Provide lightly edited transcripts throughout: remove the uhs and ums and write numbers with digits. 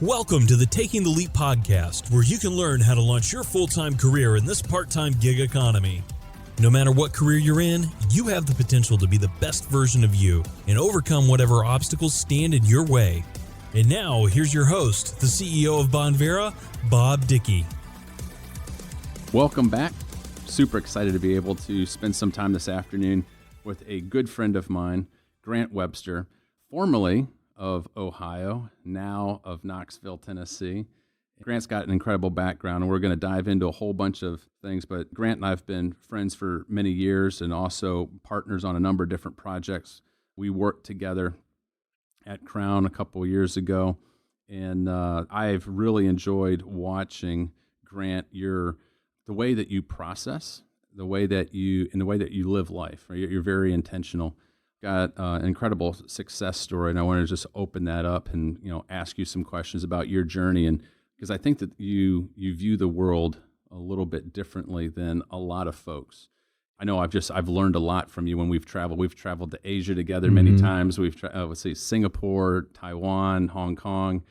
Welcome to the Taking the Leap podcast, where you can learn how to launch your full-time career in this part-time gig economy. No matter what career you're in, you have the potential to be the best version of you and overcome whatever obstacles stand in your way. And now, here's your host, the CEO of Bonvera, Bob Dickey. Welcome back. Super excited to be able to spend some time this afternoon with a good friend of mine, Grant Webster, formerly of Ohio, now of Knoxville, Tennessee. Grant's got an incredible background, and we're going to dive into a whole bunch of things, but Grant and I have been friends for many years and also partners on a number of different projects. We worked together at Crown a couple of years ago, and I've really enjoyed watching, Grant, the way that you process, the way that you live life. Right? You're very intentional. Got an incredible success story, and I want to just open that up and ask you some questions about your journey, and because I think that you view the world a little bit differently than a lot of folks. I know I've learned a lot from you when we've traveled. We've traveled to Asia together many times. We've Singapore, Taiwan, Hong Kong,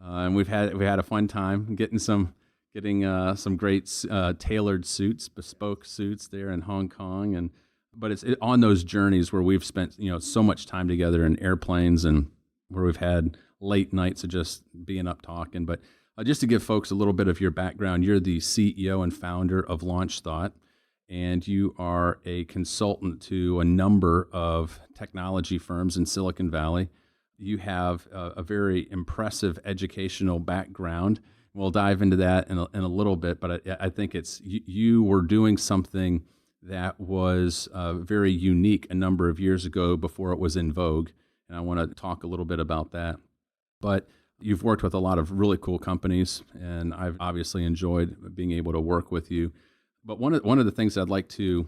and we've had a fun time getting some great tailored suits, bespoke suits there in Hong Kong. But it's on those journeys where we've spent so much time together in airplanes, and where we've had late nights of just being up talking. But just to give folks a little bit of your background, you're the CEO and founder of LaunchThought, and you are a consultant to a number of technology firms in Silicon Valley. You have a very impressive educational background. We'll dive into that in a little bit, but I think you were doing something that was very unique a number of years ago before it was in vogue, and I want to talk a little bit about that. But you've worked with a lot of really cool companies, and I've obviously enjoyed being able to work with you. But one of the things I'd like to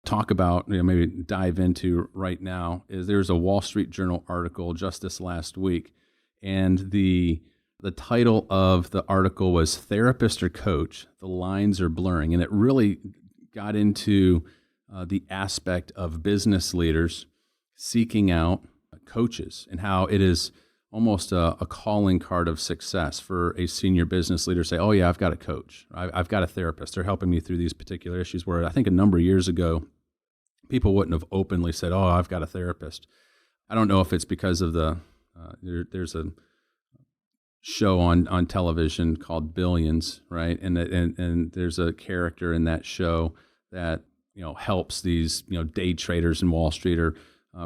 talk about, maybe dive into right now, is there's a Wall Street Journal article just this last week, and the title of the article was "Therapist or Coach? The Lines Are Blurring," and it really got into the aspect of business leaders seeking out coaches, and how it is almost a calling card of success for a senior business leader to say, oh yeah, I've got a coach, I've got a therapist, they're helping me through these particular issues, where I think a number of years ago, people wouldn't have openly said, oh, I've got a therapist. I don't know if it's because of there's a show on television called Billions, right? And there's a character in that show that helps these day traders in Wall Street or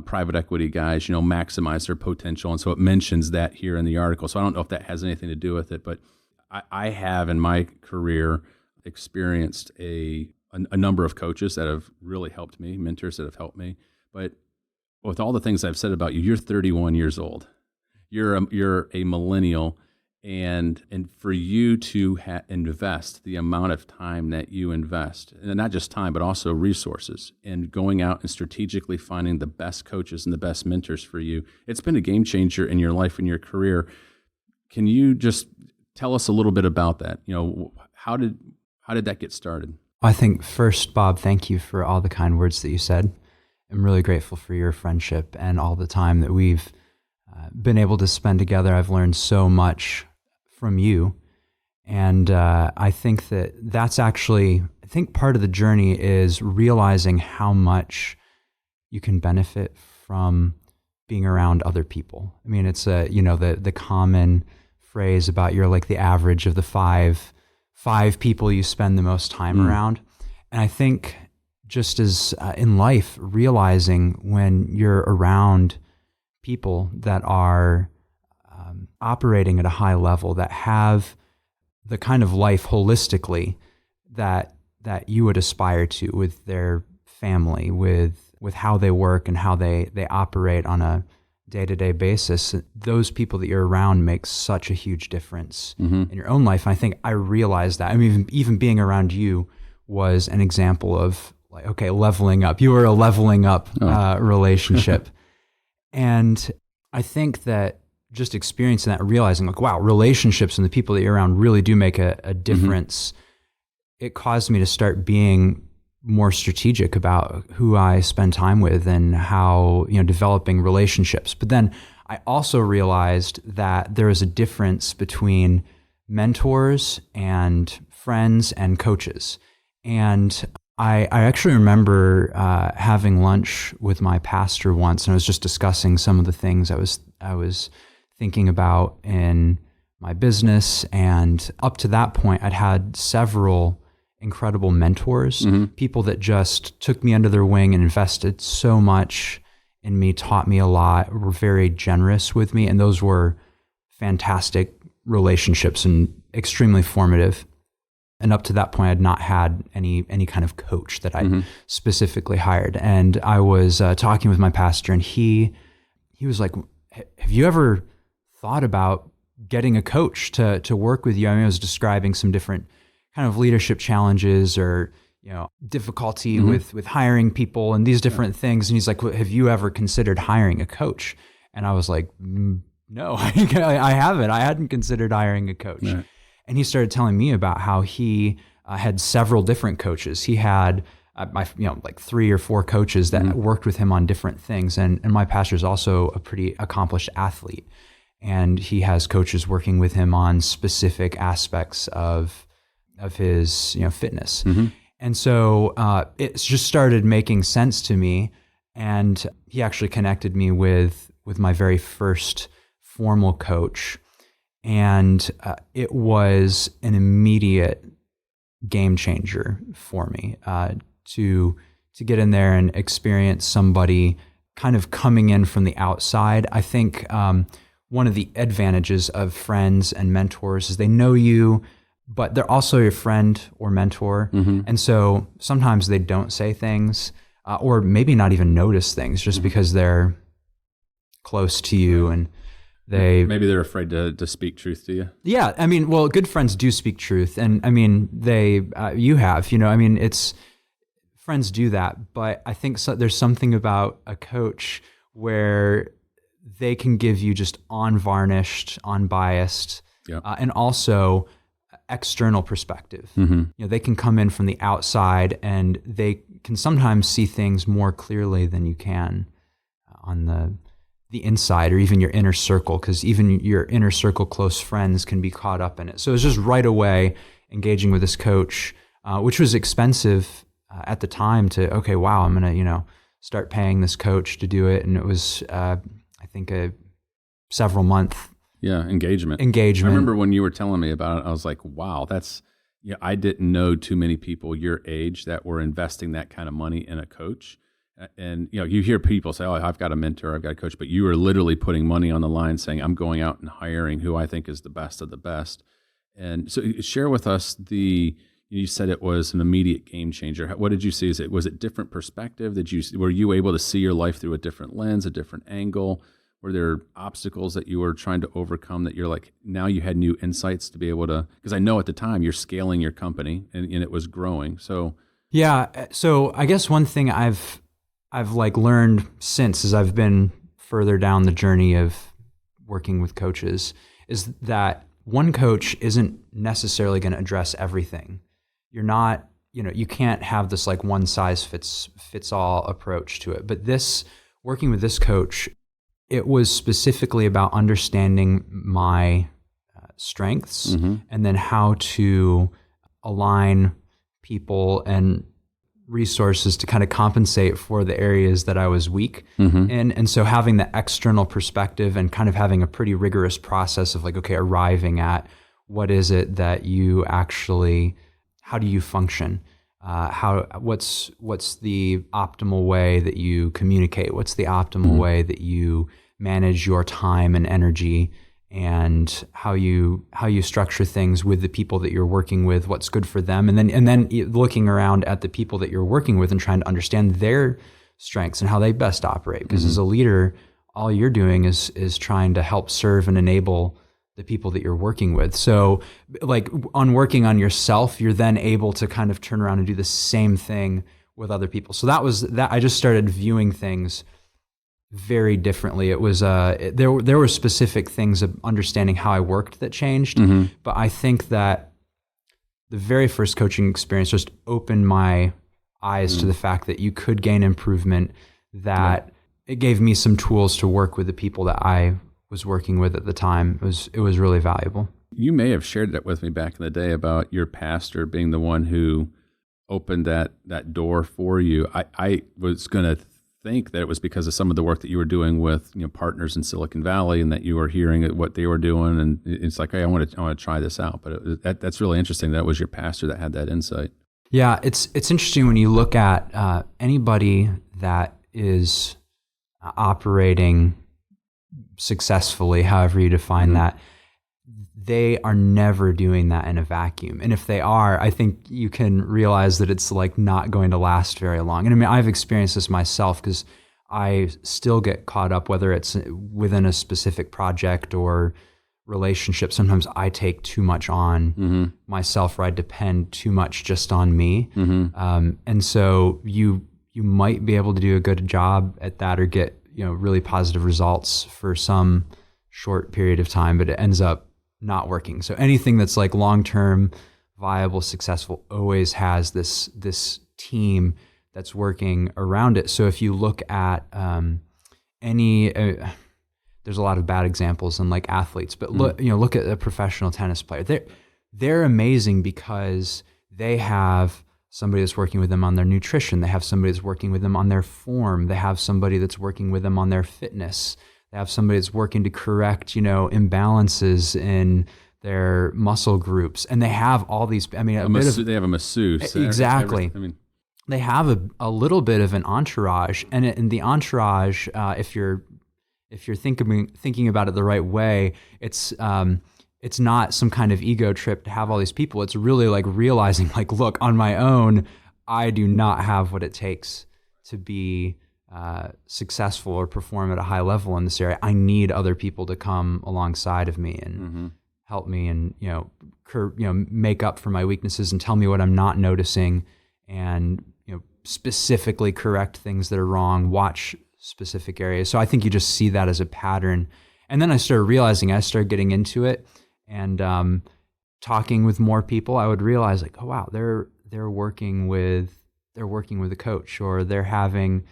private equity guys maximize their potential, and so it mentions that here in the article. So I don't know if that has anything to do with it, but I have in my career experienced a number of coaches that have really helped me, mentors that have helped me. But with all the things I've said about you, you're 31 years old. You're a millennial. And for you to invest the amount of time that you invest, and not just time, but also resources, and going out and strategically finding the best coaches and the best mentors for you, it's been a game changer in your life and your career. Can you just tell us a little bit about that? How did that get started? I think first, Bob, thank you for all the kind words that you said. I'm really grateful for your friendship and all the time that we've been able to spend together. I've learned so much from you. And I think that's actually, I think part of the journey is realizing how much you can benefit from being around other people. I mean, it's the common phrase about you're like the average of the five people you spend the most time around. And I think just as in life, realizing when you're around people that are operating at a high level, that have the kind of life holistically that you would aspire to, with their family, with how they work and how they operate on a day-to-day basis, those people that you're around make such a huge difference in your own life. And I think I realized that. I mean, even being around you was an example of like, okay, leveling up. You were a leveling up relationship. And I think that just experiencing that, realizing like, wow, relationships and the people that you're around really do make a difference. It caused me to start being more strategic about who I spend time with and how, developing relationships. But then I also realized that there is a difference between mentors and friends and coaches. And I actually remember having lunch with my pastor once, and I was just discussing some of the things I was thinking about in my business. And up to that point, I'd had several incredible mentors, people that just took me under their wing and invested so much in me, taught me a lot, were very generous with me. And those were fantastic relationships and extremely formative. And up to that point, I'd not had any kind of coach that I specifically hired. And I was talking with my pastor, and he was like, have you ever thought about getting a coach to work with you? I mean, I was describing some different kind of leadership challenges or, difficulty with hiring people and these different things. And he's like, well, have you ever considered hiring a coach? And I was like, no, I haven't. I hadn't considered hiring a coach. Right. And he started telling me about how he had several different coaches. He had like 3 or 4 coaches that worked with him on different things. And my pastor's also a pretty accomplished athlete. And he has coaches working with him on specific aspects of his fitness. And so it just started making sense to me. And he actually connected me with my very first formal coach. And it was an immediate game changer for me to get in there and experience somebody kind of coming in from the outside. I think one of the advantages of friends and mentors is they know you, but they're also your friend or mentor. And so sometimes they don't say things or maybe not even notice things just because they're close to you and maybe they're afraid to speak truth to you. Yeah. I mean, well, good friends do speak truth. And I mean, it's friends do that, but I think there's something about a coach where they can give you just unvarnished, unbiased, and also external perspective. They can come in from the outside and they can sometimes see things more clearly than you can on the inside or even your inner circle, because even your inner circle close friends can be caught up in it. So it was just right away engaging with this coach, which was expensive at the time I'm going to, start paying this coach to do it. And it was, I think several month engagement. I remember when you were telling me about it, I was like, wow, I didn't know too many people your age that were investing that kind of money in a coach. And you hear people say, "Oh, I've got a mentor, I've got a coach," but you are literally putting money on the line, saying, "I'm going out and hiring who I think is the best of the best." And so, share with us you said it was an immediate game changer. What did you see? Was it different perspective? Were you able to see your life through a different lens, a different angle? Were there obstacles that you were trying to overcome that you're like, now you had new insights to be able to? Because I know at the time you're scaling your company and it was growing. So yeah. So I guess one thing I've learned since, as I've been further down the journey of working with coaches, is that one coach isn't necessarily going to address everything. You're not, you can't have this like one size fits all approach to it. But working with this coach, it was specifically about understanding my strengths and then how to align people and resources to kind of compensate for the areas that I was weak in. And so having the external perspective and kind of having a pretty rigorous process of like, okay, arriving at what is it that you actually, how do you function? What's the optimal way that you communicate? What's the optimal way that you manage your time and energy, and how you structure things with the people that you're working with, what's good for them, and then looking around at the people that you're working with and trying to understand their strengths and how they best operate. Because as a leader, all you're doing is trying to help serve and enable the people that you're working with. So like on working on yourself, you're then able to kind of turn around and do the same thing with other people. So that was that. I just started viewing things very differently. It was there were specific things of understanding how I worked that changed, but I think that the very first coaching experience just opened my eyes to the fact that you could gain improvement, that it gave me some tools to work with the people that I was working with at the time. It was really valuable. You may have shared that with me back in the day about your pastor being the one who opened that door for you. I was going to think that it was because of some of the work that you were doing with partners in Silicon Valley, and that you were hearing what they were doing, and it's like, hey, I want to try this out. But that's really interesting. That was your pastor that had that insight. Yeah, it's interesting when you look at anybody that is operating successfully, however you define that. They are never doing that in a vacuum. And if they are, I think you can realize that it's like not going to last very long. And I mean, I've experienced this myself because I still get caught up, whether it's within a specific project or relationship. Sometimes I take too much on myself, or I depend too much just on me. And so you might be able to do a good job at that or get really positive results for some short period of time, but it ends up not working. So anything that's like long-term, viable, successful always has this team that's working around it. So if you look at there's a lot of bad examples in like athletes, but look at a professional tennis player. They're amazing because they have somebody that's working with them on their nutrition. They have somebody that's working with them on their form. They have somebody that's working with them on their fitness. They have somebody that's working to correct, imbalances in their muscle groups. And they have all these, I mean, they have a masseuse. Exactly. They have a little bit of an entourage, and in the entourage, if you're thinking about it the right way, it's not some kind of ego trip to have all these people. It's really like realizing, like, look, on my own, I do not have what it takes to be successful or perform at a high level in this area. I need other people to come alongside of me and help me, and make up for my weaknesses and tell me what I'm not noticing, and specifically correct things that are wrong. Watch specific areas. So I think you just see that as a pattern. And then I started realizing, I started getting into it and talking with more people. I would realize, like, oh wow, they're working with a coach, or they're having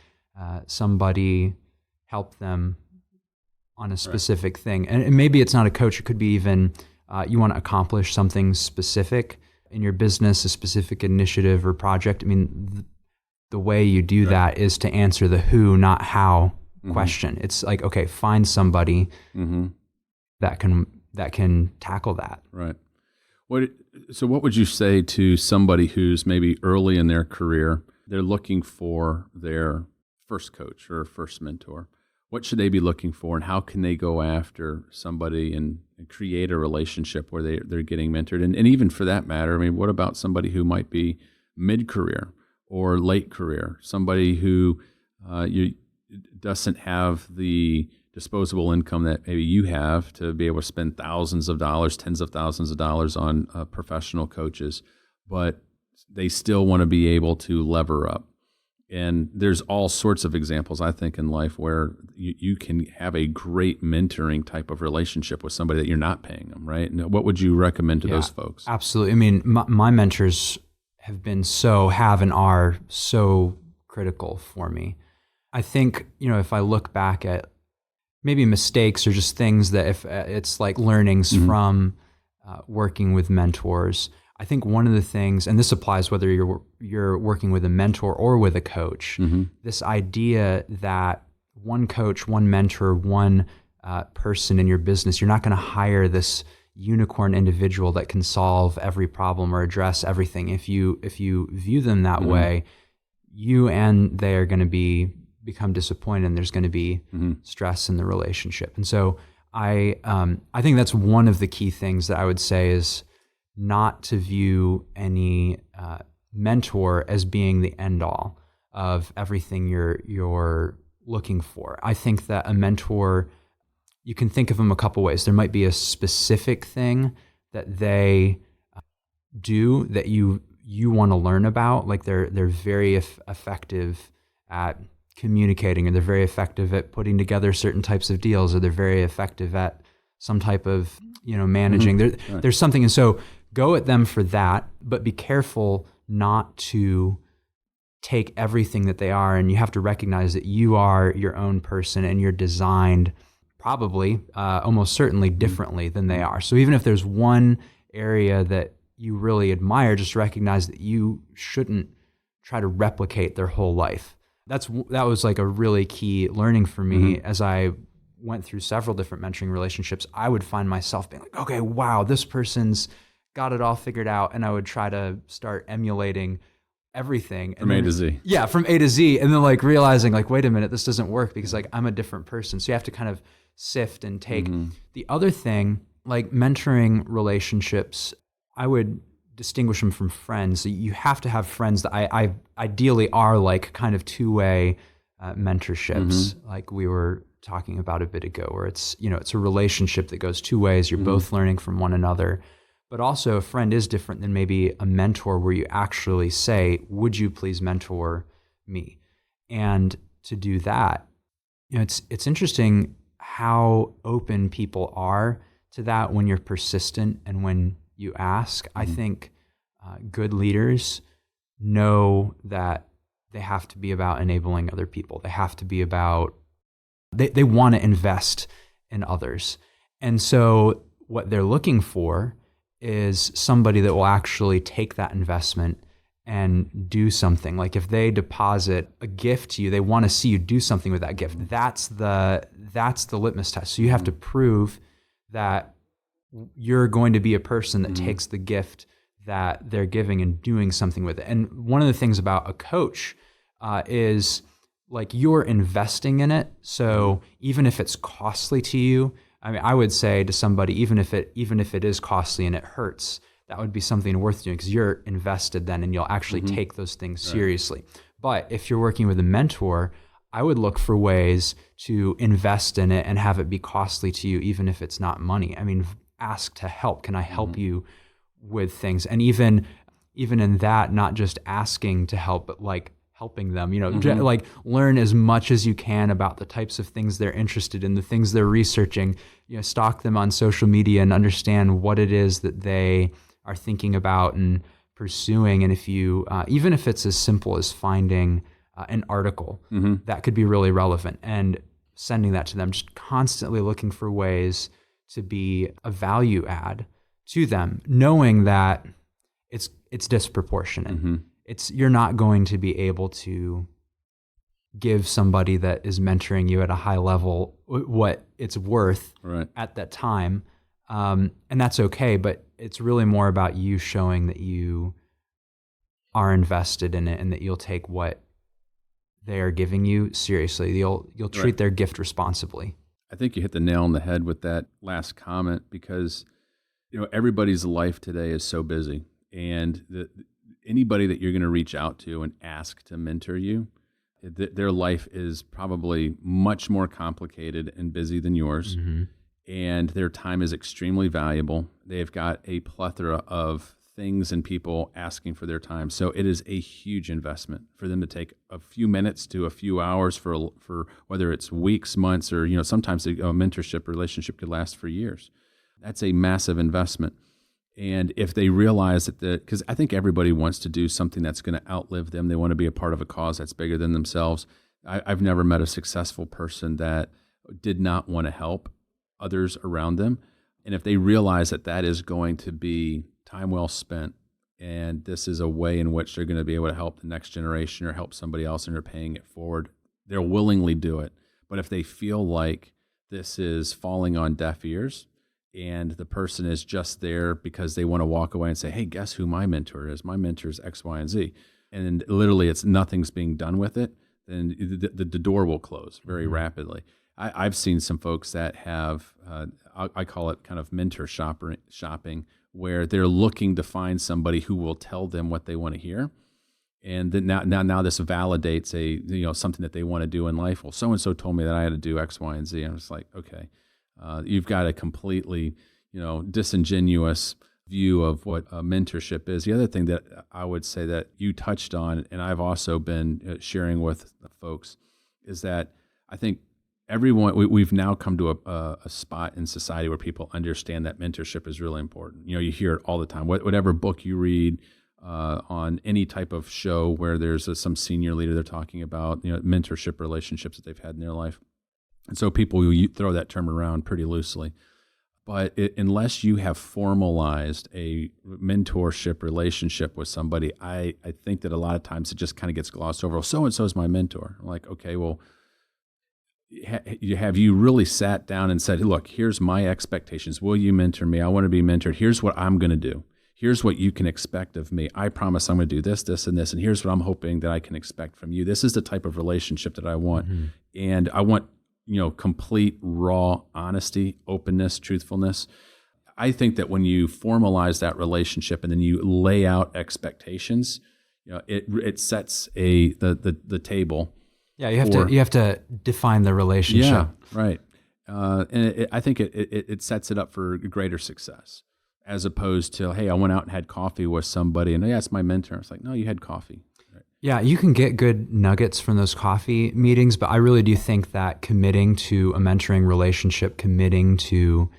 somebody help them on a specific thing. And maybe it's not a coach. It could be even you want to accomplish something specific in your business, a specific initiative or project. I mean, the way you do that is to answer the who, not how question. It's like, okay, find somebody that can tackle that. Right. So what would you say to somebody who's maybe early in their career, they're looking for their first coach or first mentor? What should they be looking for, and how can they go after somebody and create a relationship where they're getting mentored? And even for that matter, I mean, what about somebody who might be mid-career or late career, somebody who doesn't have the disposable income that maybe you have to be able to spend thousands of dollars, tens of thousands of dollars on professional coaches, but they still want to be able to lever up? And there's all sorts of examples, I think, in life where you can have a great mentoring type of relationship with somebody that you're not paying them, right? And what would you recommend to those folks? Absolutely. I mean, my mentors have and are so critical for me. I think, if I look back at maybe mistakes or just things that if it's like learnings from working with mentors, I think one of the things, and this applies whether you're working with a mentor or with a coach, this idea that one coach, one mentor, one person in your business, you're not going to hire this unicorn individual that can solve every problem or address everything. If you view them that way, you and they are going to become disappointed, and there's going to be stress in the relationship. And so I think that's one of the key things that I would say is not to view any mentor as being the end all of everything you're looking for. I think that a mentor, you can think of them a couple ways. There might be a specific thing that they do that you want to learn about. Like they're very effective at communicating, or they're very effective at putting together certain types of deals, or they're very effective at some type of managing. There's something, and so go at them for that, but be careful not to take everything that they are, and you have to recognize that you are your own person and you're designed probably almost certainly differently than they are. So even if there's one area that you really admire, just recognize that you shouldn't try to replicate their whole life. That was like a really key learning for me as I went through several different mentoring relationships. I would find myself being like, okay, wow, this person's got it all figured out. And I would try to start emulating everything. From A to Z. Yeah, from A to Z. And then like realizing like, wait a minute, this doesn't work because like I'm a different person. So you have to kind of sift and take. The other thing, like mentoring relationships, I would distinguish them from friends. So you have to have friends that I ideally are like kind of two-way mentorships, like we were talking about a bit ago, where it's, you know, it's a relationship that goes two ways. You're both learning from one another. But also a friend is different than maybe a mentor where you actually say, would you please mentor me? And to do that, you know, it's interesting how open people are to that when you're persistent and when you ask. I think good leaders know that they have to be about enabling other people. They have to be about, they want to invest in others. And so what they're looking for is somebody that will actually take that investment and do something. Like if they deposit a gift to you, they want to see you do something with that gift. That's the litmus test. So you have to prove that you're going to be a person that takes the gift that they're giving and doing something with it. And one of the things about a coach is like you're investing in it. So even if it's costly to you, I mean, I would say to somebody, even if it is costly and it hurts, that would be something worth doing because you're invested then and you'll actually take those things seriously. But if you're working with a mentor, I would look for ways to invest in it and have it be costly to you, even if it's not money. I mean, ask to help. Can I help you with things? And even in that, not just asking to help, but like helping them, you know, like learn as much as you can about the types of things they're interested in, the things they're researching, you know, stalk them on social media and understand what it is that they are thinking about and pursuing. And if you, even if it's as simple as finding an article that could be really relevant and sending that to them, just constantly looking for ways to be a value add to them, knowing that it's disproportionate. You're not going to be able to give somebody that is mentoring you at a high level what it's worth at that time. And that's okay, but it's really more about you showing that you are invested in it and that you'll take what they are giving you seriously. You'll treat their gift responsibly. I think you hit the nail on the head with that last comment because, you know, everybody's life today is so busy, and anybody that you're going to reach out to and ask to mentor you, their life is probably much more complicated and busy than yours, and their time is extremely valuable. They've got a plethora of things and people asking for their time. So it is a huge investment for them to take a few minutes to a few hours for whether it's weeks, months, or, you know, sometimes a mentorship relationship could last for years. That's a massive investment. And if they realize that because I think everybody wants to do something that's going to outlive them. They want to be a part of a cause that's bigger than themselves. I've never met a successful person that did not want to help others around them. And if they realize that that is going to be time well spent, and this is a way in which they're going to be able to help the next generation or help somebody else and they're paying it forward, they'll willingly do it. But if they feel like this is falling on deaf ears and the person is just there because they want to walk away and say, hey, guess who my mentor is? My mentor is X, Y, and Z. And literally nothing's being done with it, then the door will close very rapidly. I've seen some folks that have, I call it kind of mentor shopping, where they're looking to find somebody who will tell them what they want to hear. And then now this validates something that they want to do in life. Well, so-and-so told me that I had to do X, Y, and Z. I'm just like, okay, you've got a completely, disingenuous view of what mentorship is. The other thing that I would say that you touched on, and I've also been sharing with folks, is that I think we've now come to a spot in society where people understand that mentorship is really important. You hear it all the time. Whatever book you read, on any type of show where there's some senior leader they're talking about, mentorship relationships that they've had in their life. And so people throw that term around pretty loosely. But unless you have formalized a mentorship relationship with somebody, I think that a lot of times it just kind of gets glossed over. Well, so-and-so is my mentor. I'm like, okay, well, have you really sat down and said, look, here's my expectations. Will you mentor me? I want to be mentored. Here's what I'm going to do. Here's what you can expect of me. I promise I'm going to do this, this, and this. And here's what I'm hoping that I can expect from you. This is the type of relationship that I want. Mm-hmm. And I want complete raw honesty, openness, truthfulness. I think that when you formalize that relationship and then you lay out expectations, it sets the table. Yeah, you have to define the relationship. Yeah, right. And I think it sets it up for greater success, as opposed to, hey, I went out and had coffee with somebody and it's my mentor. It's like, no, you had coffee. Yeah, you can get good nuggets from those coffee meetings, but I really do think that committing to a mentoring relationship, committing to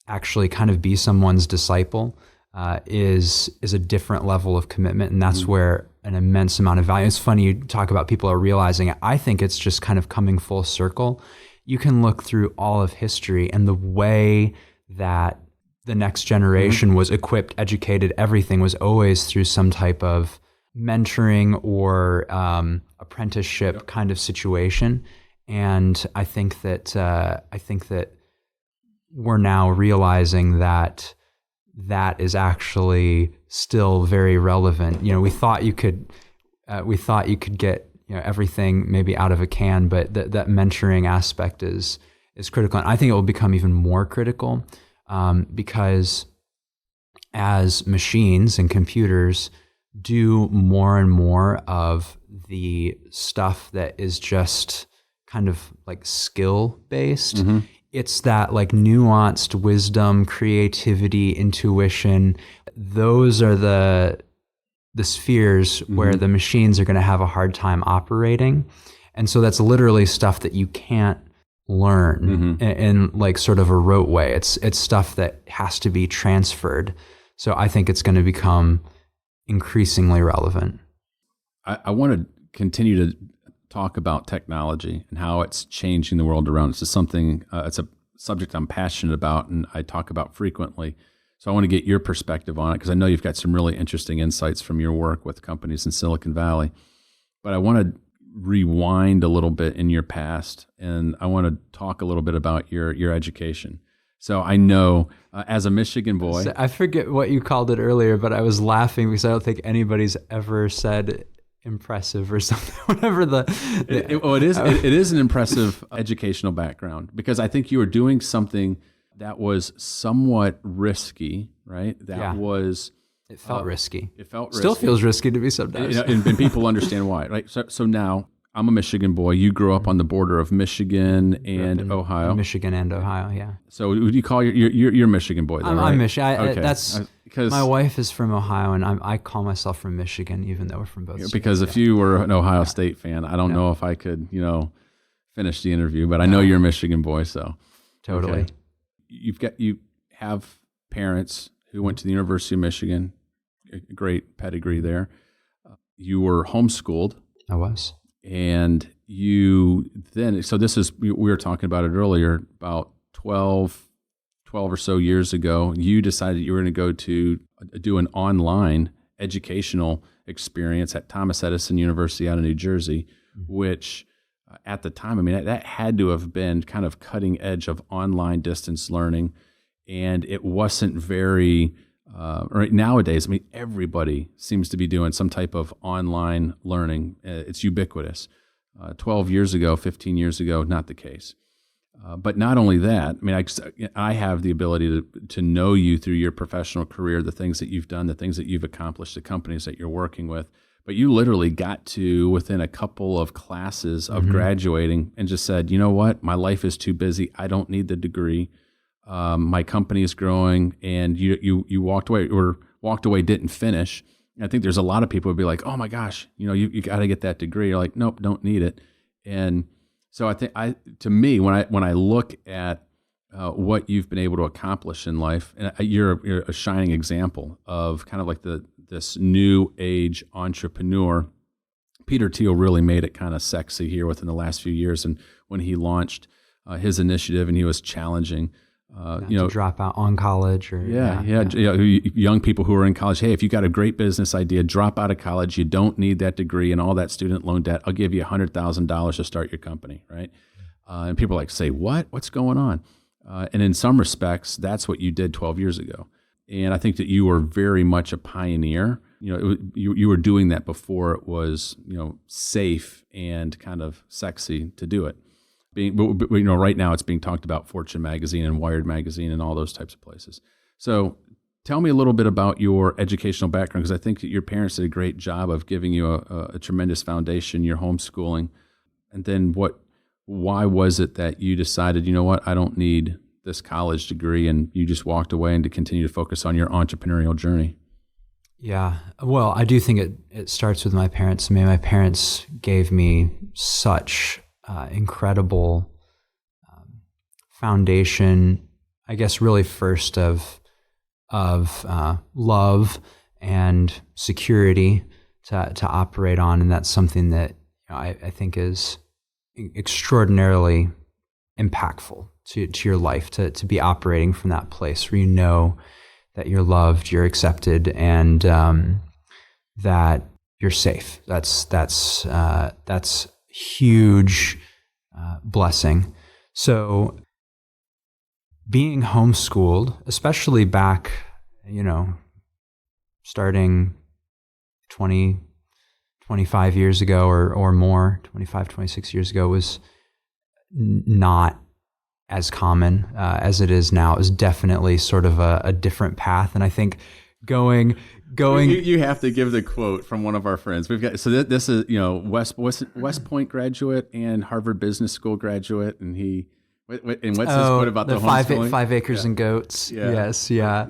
actually kind of be someone's disciple is a different level of commitment, and that's where an immense amount of value. It's funny you talk about people are realizing it. I think it's just kind of coming full circle. You can look through all of history and the way that the next generation was equipped, educated, everything was always through some type of mentoring or apprenticeship kind of situation. And I think that we're now realizing that is actually still very relevant. We thought you could get everything maybe out of a can, but that mentoring aspect is critical. And I think it will become even more critical because as machines and computers do more and more of the stuff that is just kind of like skill based. Mm-hmm. It's that like nuanced wisdom, creativity, intuition. Those are the spheres where the machines are going to have a hard time operating. And so that's literally stuff that you can't learn in like sort of a rote way. It's stuff that has to be transferred. So I think it's going to become increasingly relevant. I want to continue to talk about technology and how it's changing the world around us. It's something, it's a subject I'm passionate about and I talk about frequently. So I want to get your perspective on it because I know you've got some really interesting insights from your work with companies in Silicon Valley. But I want to rewind a little bit in your past and I want to talk a little bit about your education. So I know as a Michigan boy. I forget what you called it earlier, but I was laughing because I don't think anybody's ever said impressive or something. Whatever it is an impressive educational background because I think you were doing something that was somewhat risky, right? It felt risky. It felt risky. Still feels risky to me sometimes. And people understand why, right? So now I'm a Michigan boy. You grew up on the border of Michigan and Ohio. Michigan and Ohio, yeah. So would you call you're Michigan boy? Though, right? I'm Michigan. Okay. That's because my wife is from Ohio, and I call myself from Michigan, even though we're from both. Because if you were an Ohio State fan, I don't know if I could, finish the interview. But I know you're a Michigan boy, so totally. Okay. You have parents who went to the University of Michigan, a great pedigree there. You were homeschooled. I was. And you then, so this is, we were talking about it earlier, about 12 or so years ago, you decided you were going to go to do an online educational experience at Thomas Edison University out of New Jersey, which at the time, I mean, that had to have been kind of cutting edge of online distance learning. And it wasn't very, right nowadays, I mean, everybody seems to be doing some type of online learning. It's ubiquitous. 12 years ago, 15 years ago, not the case. But not only that, I mean, I have the ability to know you through your professional career, the things that you've done, the things that you've accomplished, the companies that you're working with. But you literally got to within a couple of classes of graduating and just said, you know what, my life is too busy. I don't need the degree. My company is growing, and you walked away, didn't finish. And I think there's a lot of people who'd be like, oh my gosh, you got to get that degree. You're like, nope, don't need it. And so I think to me, when I look at what you've been able to accomplish in life. And you're a shining example of kind of like this new age entrepreneur. Peter Thiel really made it kind of sexy here within the last few years. And when he launched his initiative and he was challenging, to drop out on college or young people who are in college. Hey, if you got a great business idea, drop out of college. You don't need that degree and all that student loan debt. I'll give you $100,000 to start your company, right? And people say, what's going on? And in some respects, that's what you did 12 years ago. And I think that you were very much a pioneer. You were doing that before it was, safe and kind of sexy to do it. Right now it's being talked about Fortune magazine and Wired magazine and all those types of places. So tell me a little bit about your educational background, because I think that your parents did a great job of giving you a tremendous foundation, your homeschooling. And then why was it that you decided, I don't need this college degree, and you just walked away and to continue to focus on your entrepreneurial journey? Yeah, well, I do think it starts with my parents. I mean, my parents gave me such incredible foundation, I guess, really first of love and security to operate on, and that's something that I think is extraordinarily impactful to your life, to be operating from that place where you know that you're loved, you're accepted, and that you're safe. That's huge blessing. So being homeschooled, especially back, starting 25 years ago or more, 25, 26 years ago, was not as common as it is now. It was definitely sort of a different path. And I think going. You have to give the quote from one of our friends. We've got this is West Point graduate and Harvard Business School graduate, and what's his quote about the homeschooling? 5 acres and goats. Yeah. Yes, yeah.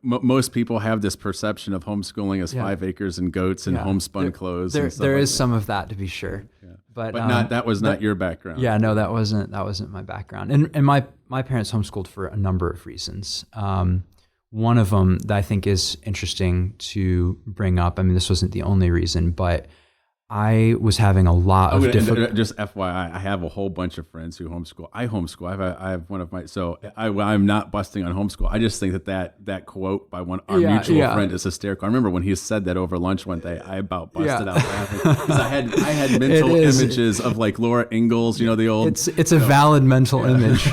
Most people have this perception of homeschooling as 5 acres and goats and homespun clothes. There is some of that, to be sure. Yeah. But that was not your background. Yeah, no, that wasn't my background. And my parents homeschooled for a number of reasons. One of them that I think is interesting to bring up, I mean, this wasn't the only reason, but I was having a lot of difficult. Just FYI, I have a whole bunch of friends who homeschool. I homeschool. I have one of my. So I'm not busting on homeschool. I just think that quote by our mutual friend is hysterical. I remember when he said that over lunch one day, I about busted out laughing because I had mental images of like Laura Ingalls. The old. It's a valid mental image.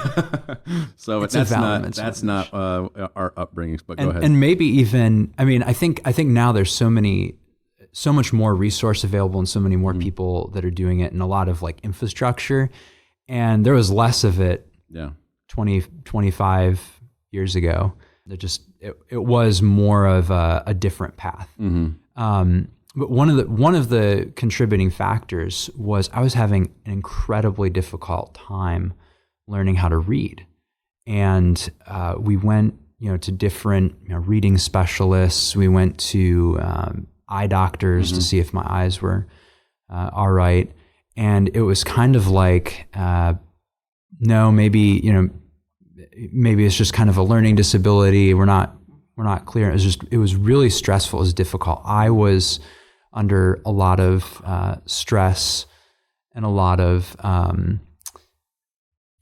So that's not our upbringings. But go ahead. And maybe even, I mean, I think now there's so much more resource available and so many more people that are doing it, and a lot of like infrastructure. And there was less of it 20, 25 years ago. It was more of a different path. Mm-hmm. But one of the contributing factors was I was having an incredibly difficult time learning how to read. And we went, to different reading specialists. We went to eye doctors to see if my eyes were all right. And it was kind of like, no, maybe it's just kind of a learning disability. We're not clear. It was really stressful. It was difficult. I was under a lot of stress and a lot of,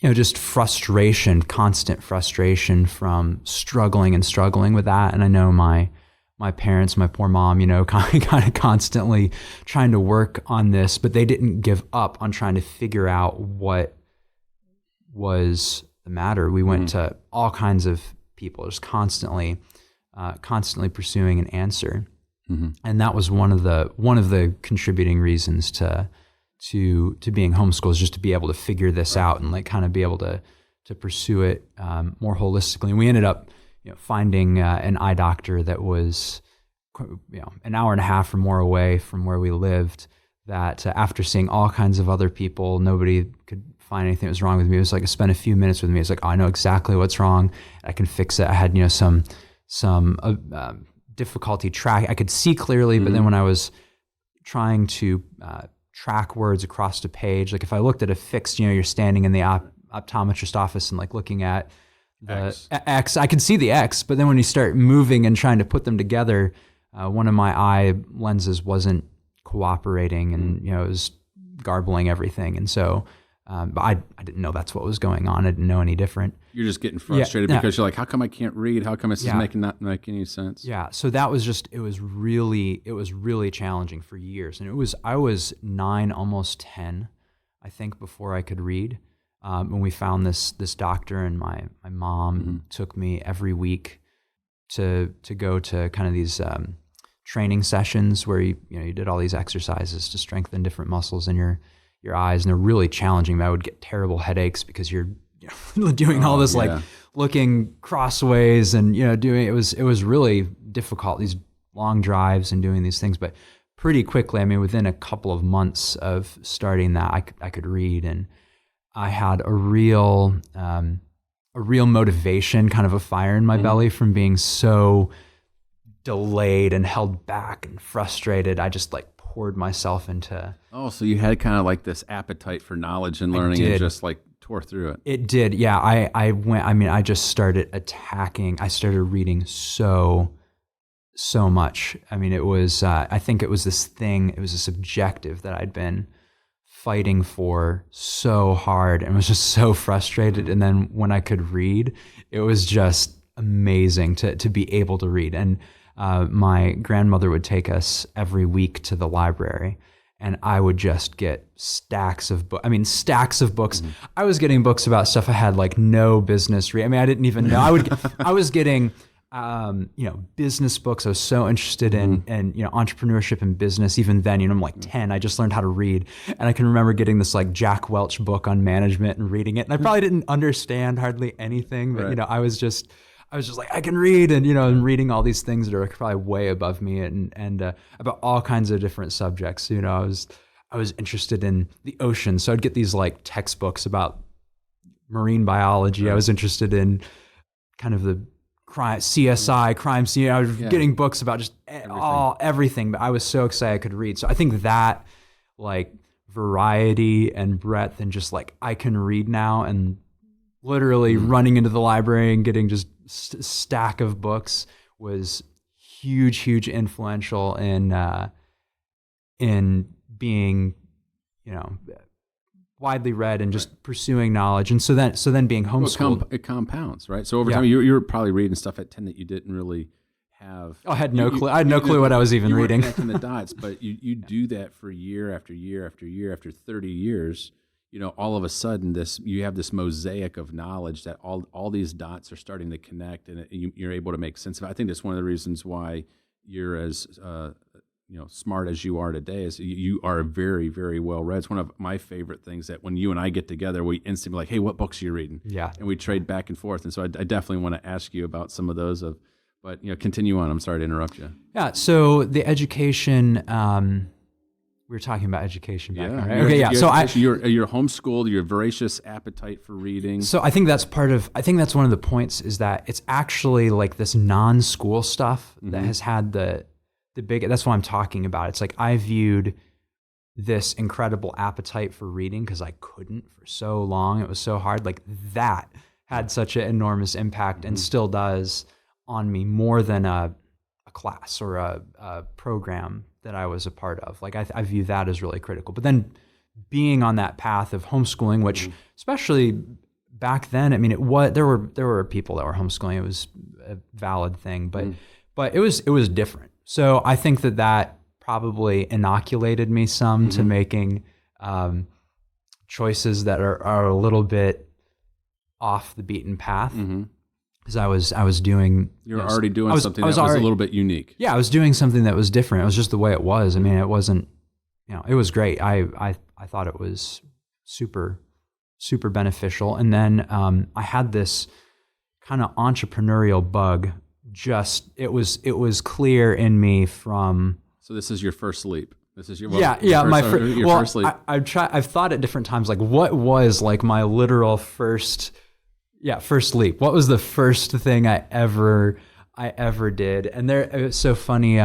just frustration, constant frustration from struggling with that. And I know my parents, my poor mom, kind of constantly trying to work on this, but they didn't give up on trying to figure out what was the matter. We went to all kinds of people, just constantly pursuing an answer. Mm-hmm. And that was one of the contributing reasons to being homeschooled, is just to be able to figure this out and like kind of be able to pursue it more holistically. And we ended up finding an eye doctor that was, an hour and a half or more away from where we lived, that after seeing all kinds of other people, nobody could find anything that was wrong with me. It was like, spend a few minutes with me. It's like, oh, I know exactly what's wrong. I can fix it. I had, some difficulty I could see clearly, but then when I was trying to track words across a page, like if I looked at a fixed, you're standing in the optometrist office and like looking at the X. X. I could see the X, but then when you start moving and trying to put them together, one of my eye lenses wasn't cooperating, and it was garbling everything. And so, but I didn't know that's what was going on. I didn't know any different. You're just getting frustrated because you're like, how come I can't read? How come this is not making any sense? Yeah. So that was just, it was really challenging for years. And I was 9, almost 10, I think, before I could read. When we found this doctor, and my mom took me every week to go to kind of these training sessions where you did all these exercises to strengthen different muscles in your eyes, and they're really challenging. I would get terrible headaches because you're doing all this like looking crossways and doing it was really difficult, these long drives and doing these things. But pretty quickly, I mean, within a couple of months of starting that, I could read, and I had a real motivation, kind of a fire in my belly from being so delayed and held back and frustrated. I just like poured myself into. Oh, so you had kind of like this appetite for knowledge and learning, and just like tore through it. It did, yeah. I just started attacking. I started reading so much. I mean, it was. I think it was this thing. It was this objective that I'd been fighting for so hard, and was just so frustrated. And then when I could read, it was just amazing to be able to read. And my grandmother would take us every week to the library, and I would just get stacks of books. I mean, stacks of books. I was getting books about stuff I had like no business reading. I mean, I didn't even know. I was getting, business books. I was so interested in entrepreneurship and business. Even then, I'm like 10. I just learned how to read, and I can remember getting this like Jack Welch book on management and reading it. And I probably didn't understand hardly anything, but right. I was just like, I can read, and and reading all these things that are probably way above me, and about all kinds of different subjects. I was interested in the ocean, so I'd get these like textbooks about marine biology. Right. I was interested in kind of the CSI, crime scene. I was getting books about just everything. But I was so excited I could read. So I think that like variety and breadth, and just like I can read now, and literally running into the library and getting just stack of books was huge influential in being widely read and just pursuing knowledge. And so then being homeschooled, it compounds, right? So over time you were probably reading stuff at 10 that you didn't really have. I had no clue. I had no clue what I was even reading. Connecting the dots, but you do that for year after year after year after 30 years. All of a sudden, you have this mosaic of knowledge that all these dots are starting to connect, and you're able to make sense of it. I think that's one of the reasons why you're as smart as you are today. Is you are very, very well read. It's one of my favorite things that when you and I get together, we instantly like, hey, what books are you reading? Yeah, and we trade back and forth. And so I definitely want to ask you about some of those. But continue on. I'm sorry to interrupt you. Yeah. So the education. We were talking about education back then, right? Okay, yeah. So you're homeschooled. You're voracious appetite for reading. So I think that's one of the points, is that it's actually like this non-school stuff that has had the big. That's what I'm talking about. It's like I viewed this incredible appetite for reading because I couldn't for so long. It was so hard. Like that had such an enormous impact and still does on me, more than a class or a program that I was a part of. Like I view that as really critical. But then being on that path of homeschooling, which especially back then, I mean, there were people that were homeschooling. It was a valid thing, but it was different. So I think that probably inoculated me some to making choices that are a little bit off the beaten path. Because I was doing. You're already doing something that was a little bit unique. Yeah, I was doing something that was different. It was just the way it was. I mean, it wasn't. It was great. I thought it was super beneficial. And then I had this kind of entrepreneurial bug. Just it was clear in me from. So this is your first leap. This is your first leap. I've thought at different times, like, what was like my literal first leap. What was the first thing I ever did? And it was so funny.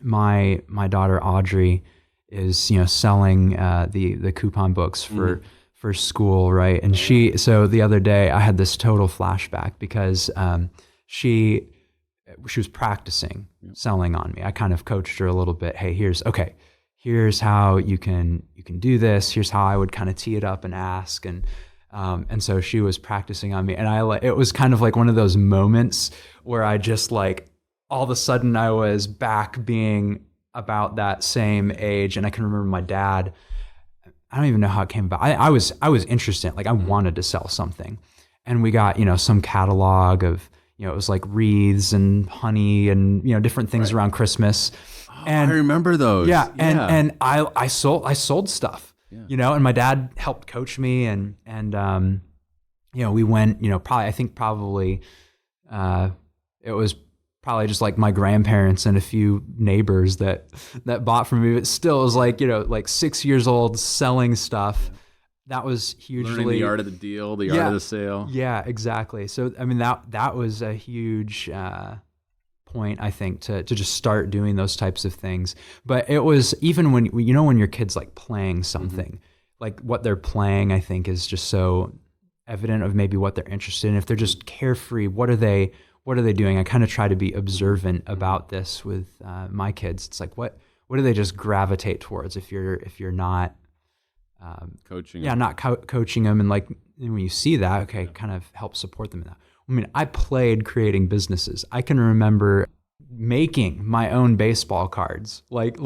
My daughter Audrey is selling the coupon books for for school, right? And so the other day I had this total flashback because she was practicing selling on me. I kind of coached her a little bit. Hey, here's how you can do this. Here's how I would kind of tee it up and ask. And so she was practicing on me, and it was kind of like one of those moments where I just like, all of a sudden I was back being about that same age. And I can remember my dad, I don't even know how it came about. I was interested, like I wanted to sell something, and we got, some catalog of, it was like wreaths and honey and, different things around Christmas. And I remember those. Yeah. And I sold stuff, and my dad helped coach me and we went, probably it was probably just like my grandparents and a few neighbors that bought from me, but still it was like, like 6 years old selling stuff. That was hugely learning the art of the deal, the art of the sale. Yeah, exactly. So, I mean, that was a huge point, I think, to just start doing those types of things. But it was even when your kid's like playing something, like what they're playing, I think is just so evident of maybe what they're interested in. If they're just carefree, what are they doing? I kind of try to be observant about this with my kids. It's like, what do they just gravitate towards if you're not coaching? Yeah, not coaching them, and like when you see that, okay, kind of help support them in that. I mean, I played creating businesses. I can remember making my own baseball cards, like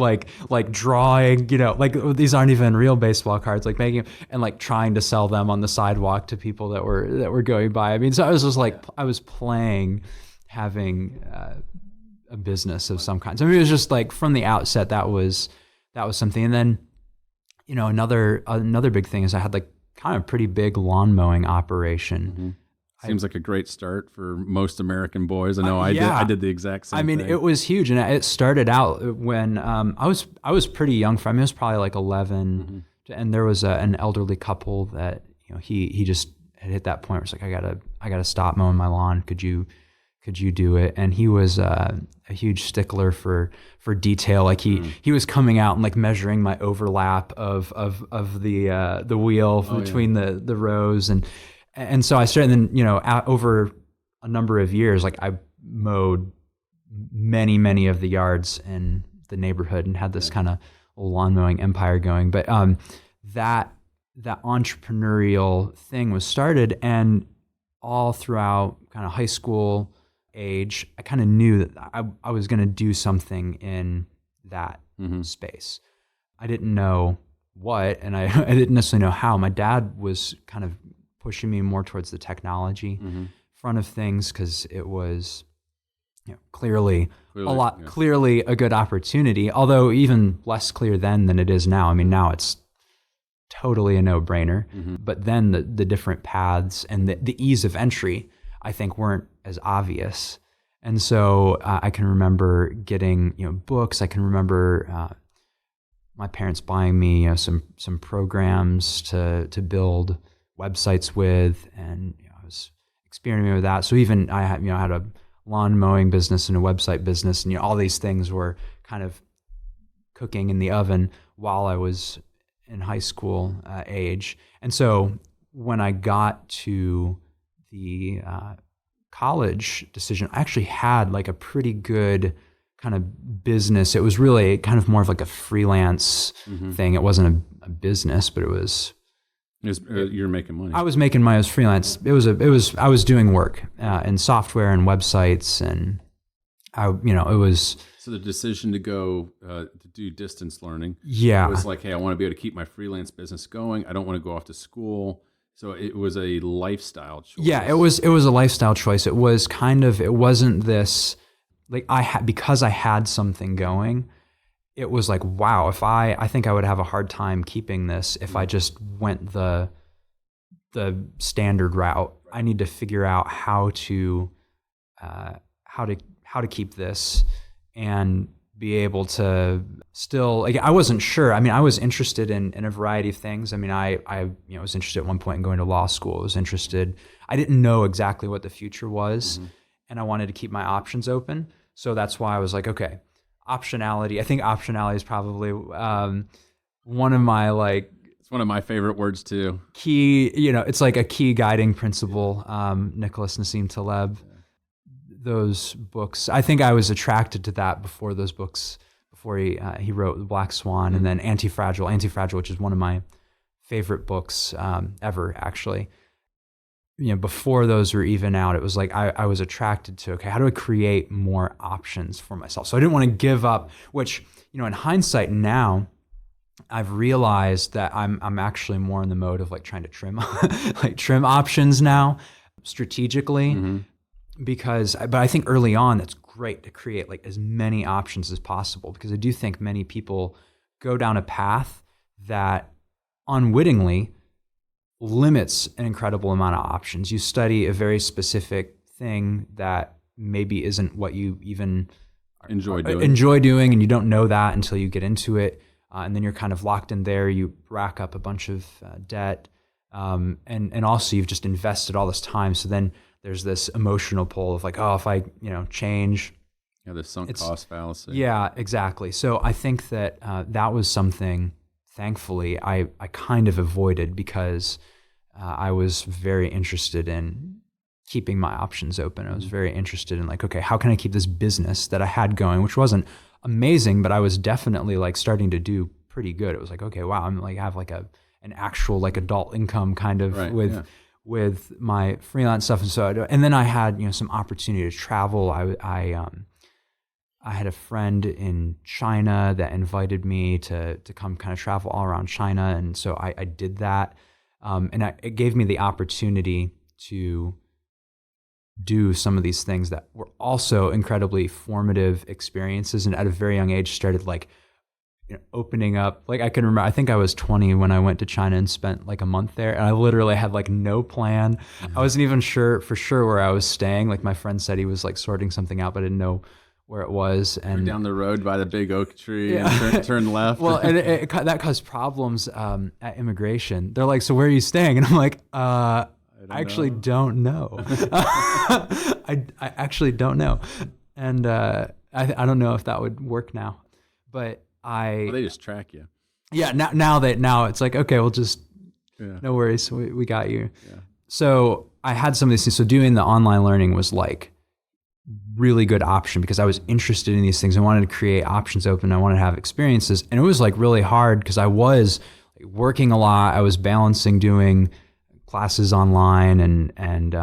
drawing, like these aren't even real baseball cards, like making and like trying to sell them on the sidewalk to people that were going by. I mean, so I was just like, I was playing, having a business of some kind. So I mean, it was just like from the outset, that was something. And then, another big thing is I had like kind of pretty big lawn mowing operation. Seems like a great start for most American boys. I know I did the exact same thing. It was huge, and it started out when I was pretty young. I was probably like 11, and there was an elderly couple that he just had hit that point where it's like, I gotta stop mowing my lawn. Could you do it? And he was a huge stickler for detail. Like he was coming out and like measuring my overlap of the wheel between the rows and so I started, and then, over a number of years, like I mowed many of the yards in the neighborhood and had this kind of lawn mowing empire going. But that entrepreneurial thing was started, and all throughout kind of high school age, I kind of knew that I was going to do something in that space. I didn't know what, and I didn't necessarily know how. My dad was kind of pushing me more towards the technology front of things, because it was clearly a good opportunity, although even less clear then than it is now. I mean, now it's totally a no-brainer, but then the different paths and the ease of entry, I think, weren't as obvious. And so I can remember getting books. I can remember my parents buying me some programs to build websites with, and I was experimenting with that. So even I had a lawn mowing business and a website business, and all these things were kind of cooking in the oven while I was in high school age. And so when I got to the college decision, I actually had like a pretty good kind of business. It was really kind of more of like a freelance thing. It wasn't a business, but it was. You're making money. I was making my own freelance. I was doing work in software and websites, and it was. So the decision to go to do distance learning, was like, hey, I want to be able to keep my freelance business going. I don't want to go off to school. So it was a lifestyle choice. Yeah, it was a lifestyle choice. It was it wasn't this like because I had something going. It was like, wow, if I think I would have a hard time keeping this if I just went the standard route. I need to figure out how to keep this and be able to still, like, I wasn't sure. I mean, I was interested in a variety of things. I mean, I was interested at one point in going to law school. I didn't know exactly what the future was, and I wanted to keep my options open. So that's why I was like, okay, optionality. I think optionality is probably one of my, like, it's It's one of my favorite words too. Key, it's like a key guiding principle. Nicholas Nassim Taleb, those books. I think I was attracted to that before those books, before he wrote The Black Swan, and then Anti-Fragile, which is one of my favorite books ever, actually. Before those were even out, it was like I was attracted to, okay, how do I create more options for myself? So I didn't want to give up, which, in hindsight now, I've realized that I'm actually more in the mode of like trying to trim trim options now strategically, but I think early on it's great to create like as many options as possible, because I do think many people go down a path that unwittingly limits an incredible amount of options. You study a very specific thing that maybe isn't what you even enjoy doing, and you don't know that until you get into it. And then you're kind of locked in there. You rack up a bunch of debt, and also you've just invested all this time. So then there's this emotional pull of like, oh, if I change. Yeah, the sunk cost fallacy. Yeah, exactly. So I think that that was something, thankfully, I kind of avoided, because I was very interested in keeping my options open. I was very interested in like, okay, how can I keep this business that I had going, which wasn't amazing, but I was definitely like starting to do pretty good. It was like, okay, wow, I'm like, I have like an actual like adult income kind of with my freelance stuff. And then I had, some opportunity to travel. I had a friend in China that invited me to come kind of travel all around China. And so I did that. It gave me the opportunity to do some of these things that were also incredibly formative experiences, and at a very young age started like opening up. Like I can remember, I think I was 20 when I went to China and spent like a month there, and I literally had like no plan. I wasn't even sure where I was staying. Like my friend said he was like sorting something out, but I didn't know where it was. And down the road by the big oak tree and turn left. Well, and that caused problems at immigration. They're like, so where are you staying? And I'm like, I actually don't know. I actually don't know. And I don't know if that would work now. But they just track you. Yeah, now it's like, okay, we'll just, no worries, we got you. Yeah. So I had some of these things. So doing the online learning was like really good option, because I was interested in these things. I wanted to create options open. I wanted to have experiences. And it was like really hard, because I was working a lot. I was balancing doing classes online and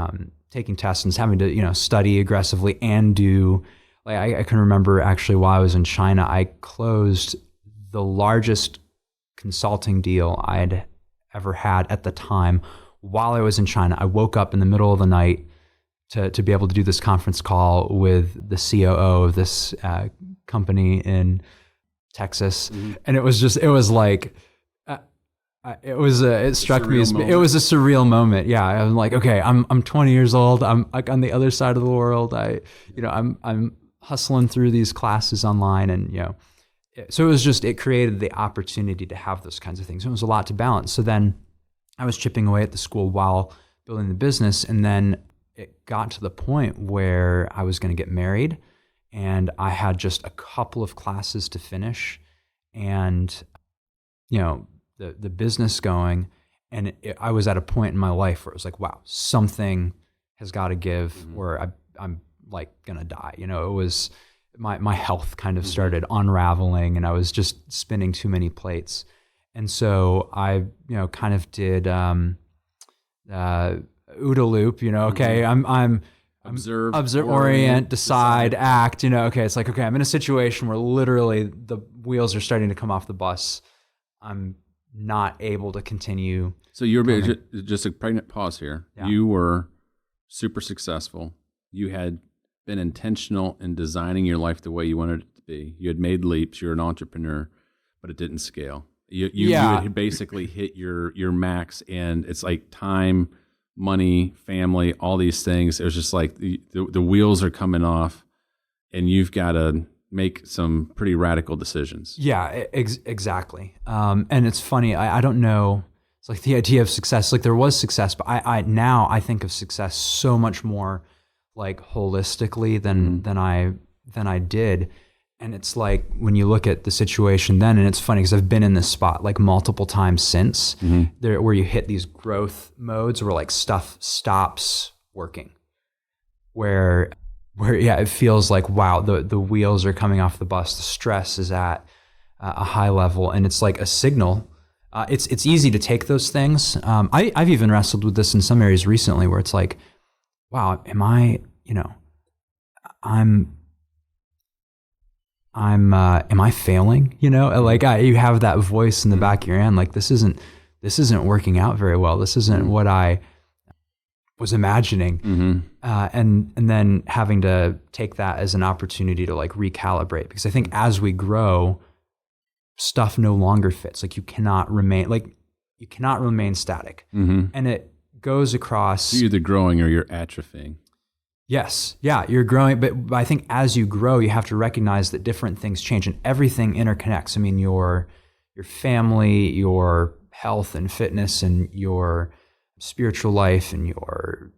taking tests and having to study aggressively and do like I can remember actually while I was in China, I closed the largest consulting deal I'd ever had at the time while I was in China. I woke up in the middle of the night to be able to do this conference call with the COO of this company in Texas, and it was it struck me as it was a surreal moment. Yeah, I'm like, okay, I'm 20 years old. I'm like on the other side of the world. I'm hustling through these classes online, and so it created the opportunity to have those kinds of things. It was a lot to balance. So then I was chipping away at the school while building the business, and then it got to the point where I was going to get married, and I had just a couple of classes to finish, and the business going, and I was at a point in my life where it was like, wow, something has got to give, or I'm like gonna die. It was my health kind of started unraveling, and I was just spinning too many plates, and so I kind of did OODA loop. Okay, I'm observe, orient, decide, act. Okay, it's like, okay, I'm in a situation where literally the wheels are starting to come off the bus. I'm not able to continue. So you're just a pregnant pause here. Yeah. You were super successful. You had been intentional in designing your life the way you wanted it to be. You had made leaps. You're an entrepreneur, but it didn't scale. You had basically hit your max, and it's like time, money, family, all these things. It was just like the wheels are coming off, and you've got to make some pretty radical decisions. Yeah, exactly. And it's funny. I don't know. It's like the idea of success. Like there was success, but I now think of success so much more like holistically than I did. And it's like, when you look at the situation then, and it's funny because I've been in this spot like multiple times since, there, where you hit these growth modes where like stuff stops working, where yeah, it feels like, wow, the wheels are coming off the bus, the stress is at a high level, and it's like a signal. It's easy to take those things. I've even wrestled with this in some areas recently, where it's like, wow, am I failing? Like you have that voice in the back of your head, like this isn't working out very well. This isn't what I was imagining. And then having to take that as an opportunity to like recalibrate, because I think as we grow, stuff no longer fits. Like you cannot remain static. And it goes across. You're either growing or you're atrophying. Yes. Yeah, you're growing. But I think as you grow, you have to recognize that different things change and everything interconnects. I mean, your family, your health and fitness, and your spiritual life, and your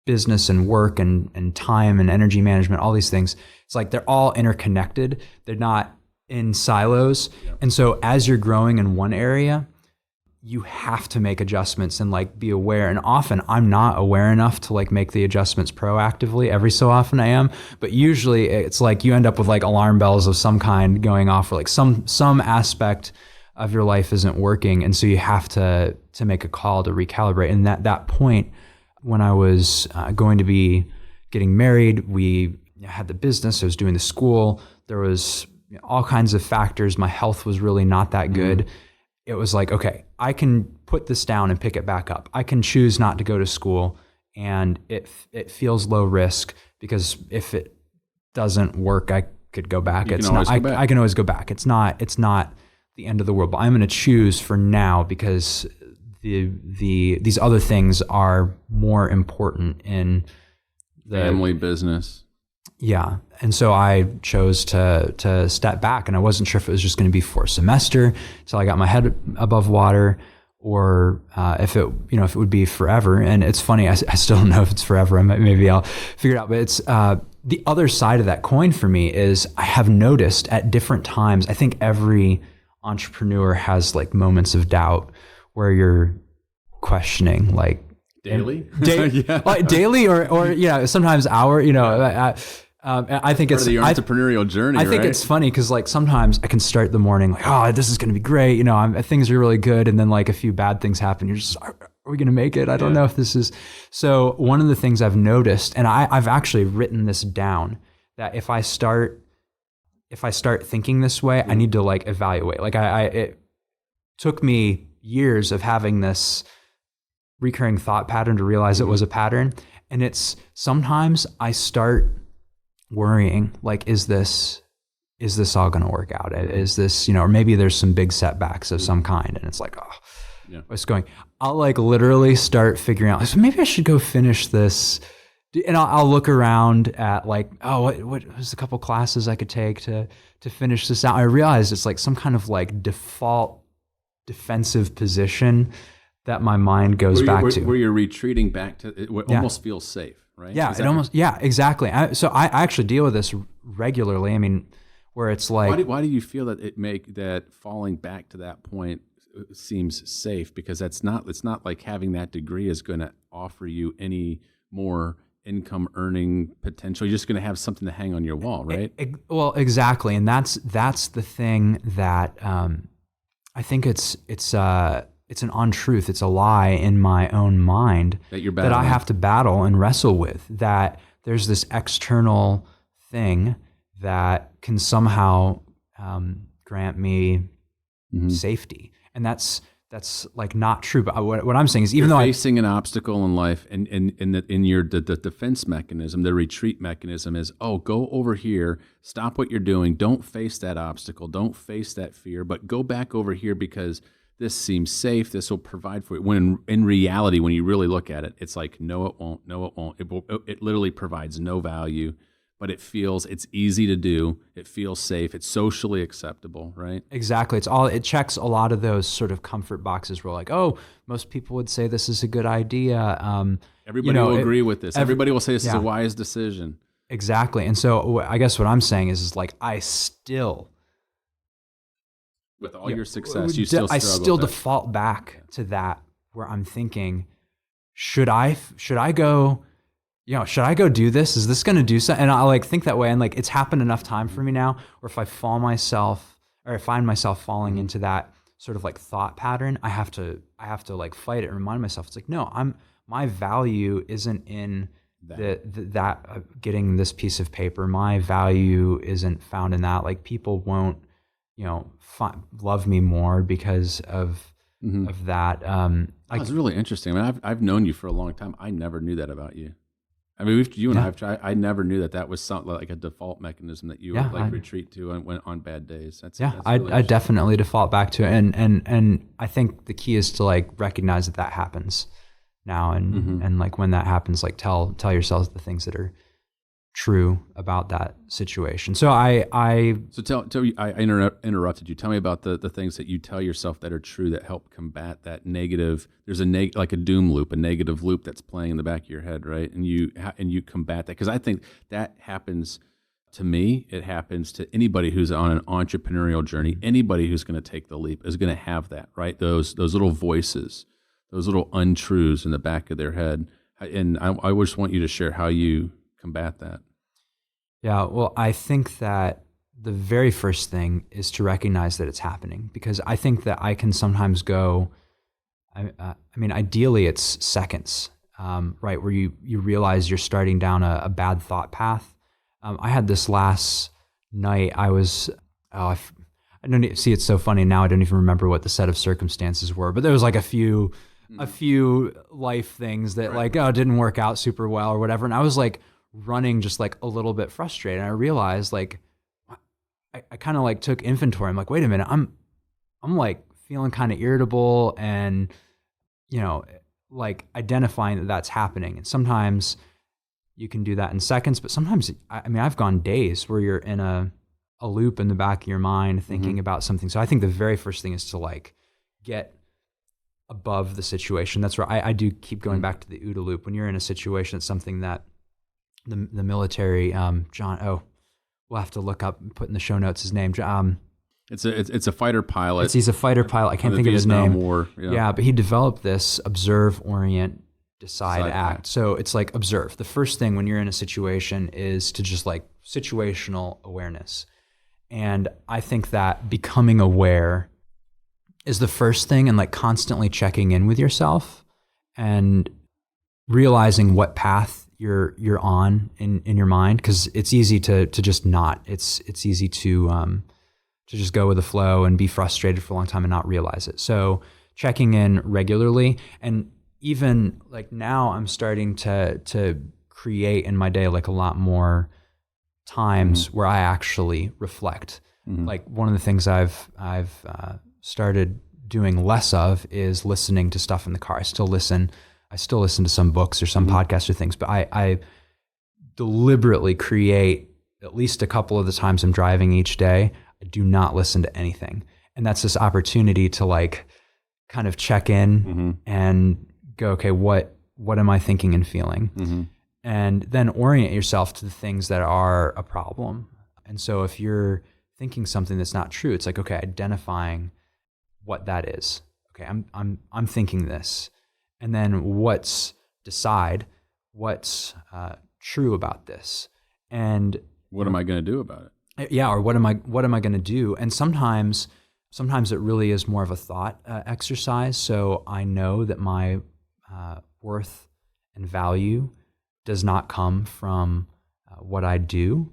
business and work and time and energy management, all these things. It's like they're all interconnected. They're not in silos. Yep. And so as you're growing in one area, you have to make adjustments and like be aware. And often I'm not aware enough to like make the adjustments proactively. Every so often I am, but usually it's like you end up with like alarm bells of some kind going off, or like some aspect of your life isn't working. And so you have to make a call to recalibrate. And that point, when I was going to be getting married, we had the business, I was doing the school, there was all kinds of factors. My health was really not that good. It was like, okay, I can put this down and pick it back up. I can choose not to go to school, and it feels low risk, because if it doesn't work, I could go back. I can always go back. It's not the end of the world, but I'm going to choose for now, because these other things are more important in the family business. Yeah. And so I chose to step back, and I wasn't sure if it was just going to be for a semester until I got my head above water, or if it would be forever. And it's funny, I still don't know if it's forever. Maybe I'll figure it out. But it's the other side of that coin for me is I have noticed at different times, I think every entrepreneur has like moments of doubt where you're questioning, like daily, like daily or sometimes hour. I think it's the entrepreneurial journey. I think it's funny because like sometimes I can start the morning like, oh, this is going to be great. Things are really good, and then like a few bad things happen. You're just, are we going to make it? I don't know if this is. So one of the things I've noticed, and I've actually written this down, that if I start thinking this way, I need to like evaluate. Like it took me years of having this recurring thought pattern to realize it was a pattern. And it's sometimes I start worrying, like, is this all going to work out? Is this, or maybe there's some big setbacks of some kind. And it's like, what's going, I'll like literally start figuring out, so maybe I should go finish this. And I'll look around at like, what was a couple classes I could take to finish this out. I realized it's like some kind of like default defensive position that my mind goes back to. Where you're retreating back to, it almost feels safe, right? Yeah, exactly. So I actually deal with this regularly. I mean, where it's like, why do you feel that that falling back to that point seems safe? Because it's not like having that degree is going to offer you any more income earning potential. You're just going to have something to hang on your wall, right? Well, exactly. And that's the thing that I think it's an untruth. It's a lie in my own mind that I have to battle and wrestle with, that there's this external thing that can somehow grant me safety. And that's like not true. But what I'm saying is, even though you're facing an obstacle in life, and the defense mechanism, the retreat mechanism is, go over here, stop what you're doing, don't face that obstacle, don't face that fear, but go back over here because this seems safe, this will provide for you. When in reality, when you really look at it, it's like, no, it won't. It literally provides no value, but it's easy to do. It feels safe. It's socially acceptable, right? Exactly. It checks a lot of those sort of comfort boxes where like, most people would say this is a good idea. Everybody will agree with this. Everybody will say this is a wise decision. Exactly. And so I guess what I'm saying is like, I still, with all your success, you still I struggle still with that. default back to that, where I'm thinking, should I go, should I go do this? Is this going to do something? And I like think that way. And like, it's happened enough time for me now, or if I find myself falling into that sort of like thought pattern, I have to like fight it and remind myself, it's like, no, my value isn't in getting this piece of paper. My value isn't found in that. Like, people won't, love me more because of that. It's really interesting. I mean, I've known you for a long time. I never knew that about you. I mean, you and I have tried. I never knew that was something like a default mechanism that you would like retreat to and went on bad days. That's really I definitely default back to it, and I think the key is to like recognize that happens now, and like when that happens, like tell yourselves the things that are true about that situation. So I interrupted you. Tell me about the things that you tell yourself that are true that help combat that negative. There's like a doom loop, a negative loop that's playing in the back of your head, right? And you combat that, because I think that happens to me. It happens to anybody who's on an entrepreneurial journey. Anybody who's going to take the leap is going to have that, right? Those little voices, those little untruths in the back of their head. And I just want you to share how you combat that. Yeah, well, I think that the very first thing is to recognize that it's happening, because I think that I can sometimes go, I mean, ideally it's seconds, right, where you realize you're starting down a bad thought path. I had this last night. I don't see, it's so funny now, I don't even remember what the set of circumstances were, but there was like a few life things that didn't work out super well or whatever, and I was like running just like a little bit frustrated. And I realized like I kind of like took inventory. I'm like, wait a minute, I'm like feeling kind of irritable, and like identifying that that's happening. And sometimes you can do that in seconds, but sometimes I've gone days where you're in a loop in the back of your mind thinking about something. So I think the very first thing is to like get above the situation. That's where I do keep going back to the OODA loop. When you're in a situation, it's something that the military, John, we'll have to look up and put in the show notes his name. It's a fighter pilot. He's a fighter pilot. I can't think of his name. War, yeah, but he developed this observe, orient, decide, act. So it's like observe. The first thing when you're in a situation is to just like situational awareness. And I think that becoming aware is the first thing, and like constantly checking in with yourself and realizing what path you're on in your mind, because it's easy to just not. It's easy to just go with the flow and be frustrated for a long time and not realize it. So checking in regularly, and even like now I'm starting to create in my day like a lot more times where I actually reflect. Like one of the things I've started doing less of is listening to stuff in the car. I still listen to some books or some podcasts or things, but I deliberately create, at least a couple of the times I'm driving each day, I do not listen to anything. And that's this opportunity to like kind of check in and go, okay, what am I thinking and feeling? And then orient yourself to the things that are a problem. And so if you're thinking something that's not true, it's like, okay, identifying what that is. Okay, I'm thinking this. And then decide what's true about this, and what am I going to do about it? Yeah, or what am I going to do? And sometimes it really is more of a thought exercise. So I know that my worth and value does not come from what I do.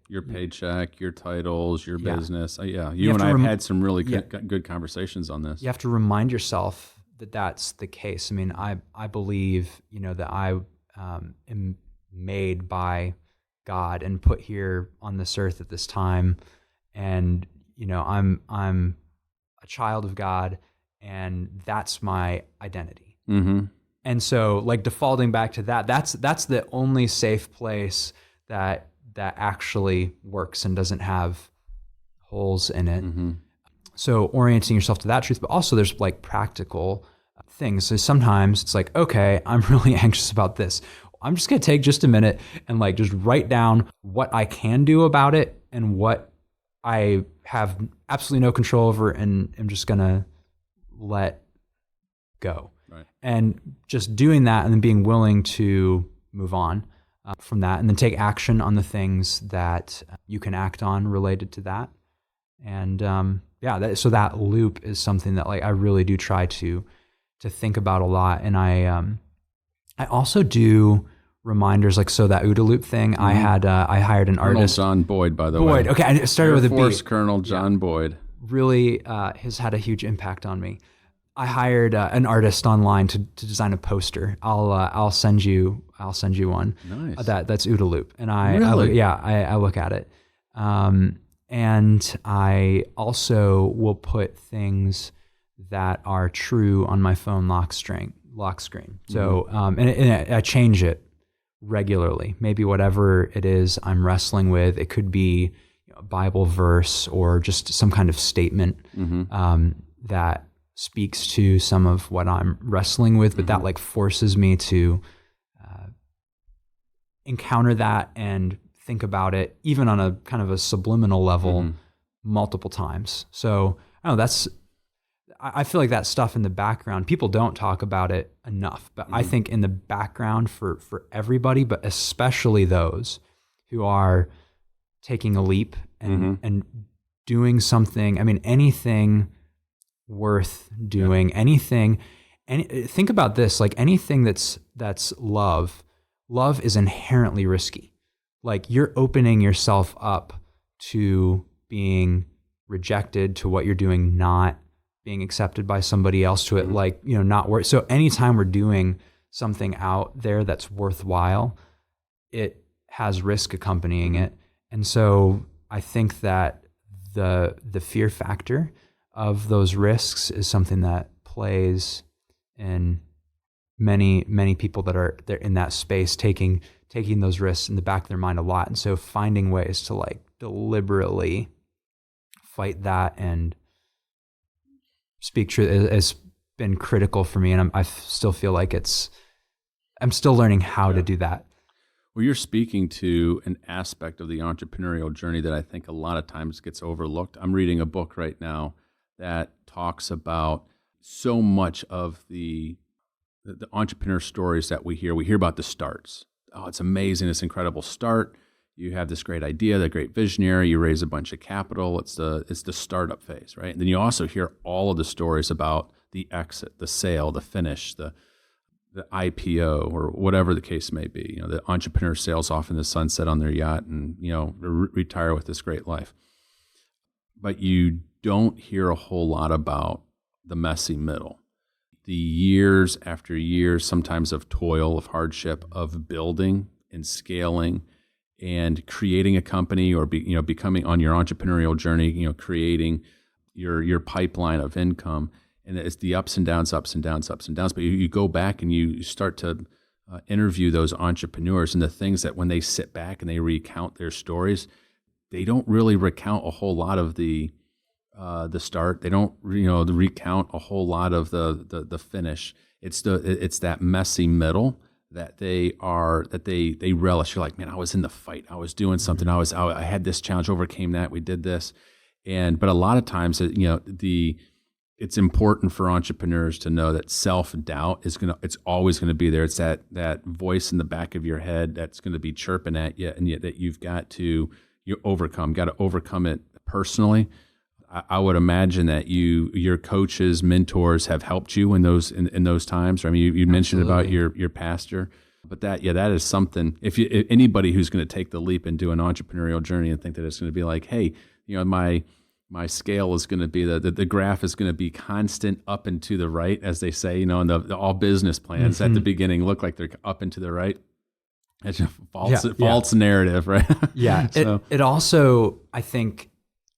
Your paycheck, your titles, your business. You and I have had some really good conversations on this. You have to remind yourself that that's the case. I mean, I believe, that I am made by God and put here on this earth at this time, and I'm a child of God, and that's my identity. And so, like defaulting back to that's the only safe place that actually works and doesn't have holes in it. So orienting yourself to that truth, but also there's like practical things. So sometimes it's like, okay, I'm really anxious about this. I'm just going to take just a minute and like just write down what I can do about it and what I have absolutely no control over, and I'm just going to let go. Right. And just doing that and then being willing to move on from that, and then take action on the things that you can act on related to that. And so that loop is something that like I really do try to think about a lot. And I also do reminders, like, so that OODA loop thing, I hired an artist. Colonel John Boyd, by the way. Boyd, okay, I started with a B. Air Force Colonel John Boyd. Really has had a huge impact on me. I hired an artist online to design a poster. I'll send you one. Nice. That's OODA loop, and I look at it. And I also will put things that are true on my phone lock screen. So, and I change it regularly. Maybe whatever it is I'm wrestling with, it could be a Bible verse or just some kind of statement that speaks to some of what I'm wrestling with, but that like forces me to encounter that and think about it, even on a kind of a subliminal level, multiple times. So I don't know, I feel like that stuff in the background, people don't talk about it enough, but I think in the background for everybody, but especially those who are taking a leap and doing something, I mean, anything worth doing, think about this, like anything that's love is inherently risky. Like you're opening yourself up to being rejected, to what you're doing not being accepted by somebody else, to it like, not work. So anytime we're doing something out there that's worthwhile, it has risk accompanying it. And so I think that the fear factor of those risks is something that plays in many people they're in that space, taking those risks in the back of their mind a lot. And so finding ways to like deliberately fight that and speak truth has been critical for me. And I still feel like I'm still learning how to do that. Well, you're speaking to an aspect of the entrepreneurial journey that I think a lot of times gets overlooked. I'm reading a book right now that talks about so much of the entrepreneur stories that we hear. We hear about the starts. Oh, it's amazing, this incredible start. You have this great idea, the great visionary, you raise a bunch of capital. It's the startup phase, right? And then you also hear all of the stories about the exit, the sale, the finish, the IPO, or whatever the case may be. The entrepreneur sails off in the sunset on their yacht and, retire with this great life. But you don't hear a whole lot about the messy middle. The years after years, sometimes of toil, of hardship, of building and scaling and creating a company, or becoming on your entrepreneurial journey, creating your pipeline of income. And it's the ups and downs. But you go back and you start to interview those entrepreneurs, and the things that when they sit back and they recount their stories, they don't really recount a whole lot of the start. They don't, recount a whole lot of the finish. It's that messy middle that they relish. You're like, man, I was in the fight. I was doing something. I had this challenge, overcame that. We did this, but a lot of times, it's important for entrepreneurs to know that self-doubt it's always going to be there. It's that voice in the back of your head that's going to be chirping at you, and yet that you've got to overcome it personally. I would imagine that your coaches, mentors have helped you in those times. I mean, you mentioned about your pastor, but that is something. If anybody who's going to take the leap and do an entrepreneurial journey and think that it's going to be like, hey, my scale is going to be the graph is going to be constant up and to the right, as they say, and the all business plans at the beginning look like they're up and to the right. It's a false narrative, right? Yeah. So. It also, I think,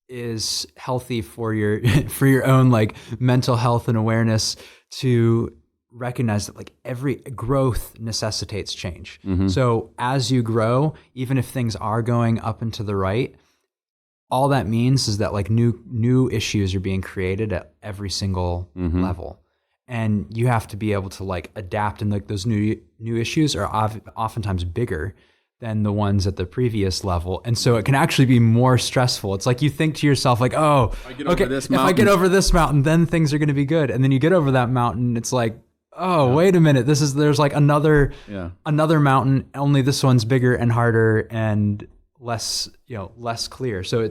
is healthy for your own like mental health and awareness to recognize that like every growth necessitates change. So as you grow, even if things are going up and to the right, all that means is that like new issues are being created at every single level. and you have to be able to like adapt, and like those new issues are oftentimes bigger than the ones at the previous level. And so it can actually be more stressful. It's like you think to yourself like, oh, if I get over this mountain, then things are going to be good. And then you get over that mountain, it's like, oh, wait a minute. There's like another mountain, only this one's bigger and harder and less clear. So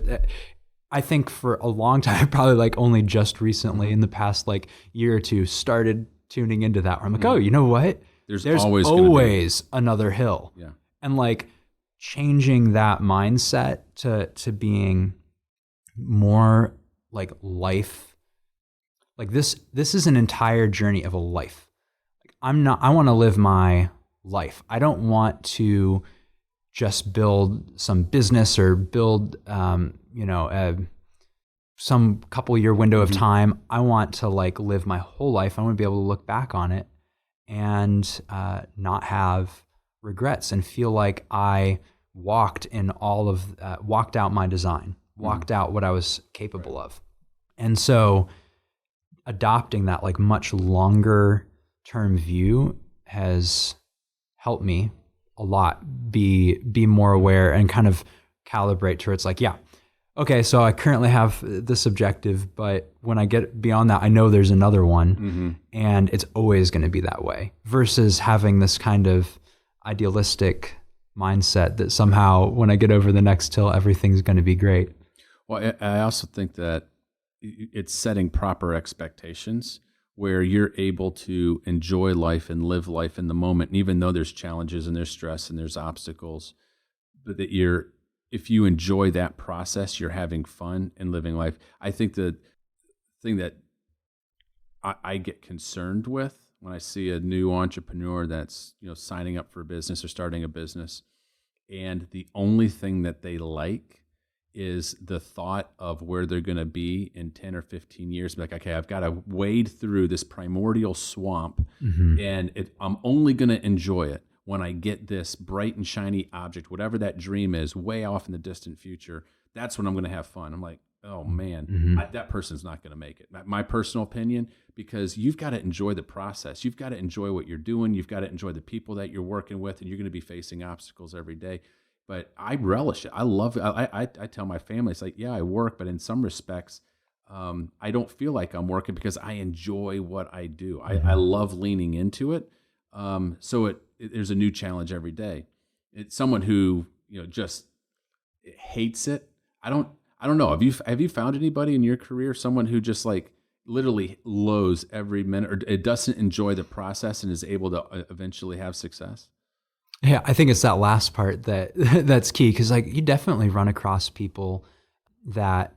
I think for a long time, probably like only just recently in the past like year or two, started tuning into that where I'm like, oh, you know what? There's always another hill. Yeah. And like changing that mindset to being more like life, like this is an entire journey of a life. Like I want to live my life. I don't want to just build some business or build, some couple year window of time. I want to like live my whole life. I want to be able to look back on it and not have regrets and feel like I walked out my design, walked out what I was capable of. And so adopting that like much longer term view has helped me a lot be more aware and kind of calibrate to where it's like, yeah, okay, so I currently have this objective, but when I get beyond that, I know there's another one, and it's always going to be that way, versus having this kind of idealistic mindset that somehow when I get over the next hill, everything's going to be great. Well, I also think that it's setting proper expectations where you're able to enjoy life and live life in the moment. And even though there's challenges and there's stress and there's obstacles, but that if you enjoy that process, you're having fun and living life. I think the thing that I get concerned with when I see a new entrepreneur that's, signing up for a business or starting a business, and the only thing that they like is the thought of where they're going to be in 10 or 15 years. Like, okay, I've got to wade through this primordial swamp, and I'm only going to enjoy it when I get this bright and shiny object, whatever that dream is, way off in the distant future. That's when I'm going to have fun. I'm like, oh man, that person's not going to make it. My personal opinion, because you've got to enjoy the process. You've got to enjoy what you're doing. You've got to enjoy the people that you're working with, and you're going to be facing obstacles every day. But I relish it. I love it. I tell my family, it's like, yeah, I work, but in some respects, I don't feel like I'm working because I enjoy what I do. I love leaning into it. So there's a new challenge every day. It's someone who just hates it. I don't know. Have you found anybody in your career, someone who just like literally loathes every minute, or it doesn't enjoy the process and is able to eventually have success? Yeah, I think it's that last part that's key, because like you definitely run across people that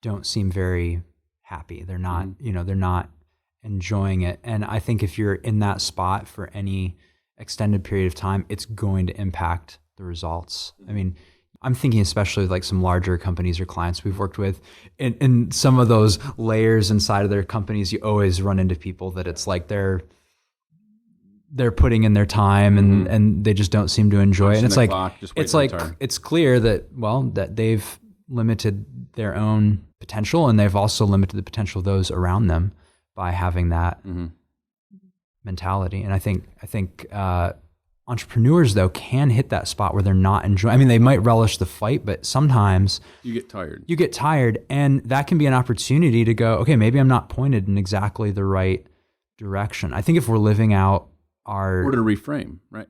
don't seem very happy. They're not, they're not enjoying it. And I think if you're in that spot for any extended period of time, it's going to impact the results. I mean, I'm thinking especially like some larger companies or clients we've worked with, in some of those layers inside of their companies, you always run into people that it's like they're putting in their time and they just don't seem to enjoy it. And it's like, it's clear that they've limited their own potential, and they've also limited the potential of those around them by having that mentality. And I think entrepreneurs though can hit that spot where they're not enjoying. I mean, they might relish the fight, but sometimes you get tired, and that can be an opportunity to go, okay, maybe I'm not pointed in exactly the right direction. I think if we're living out or to reframe, right?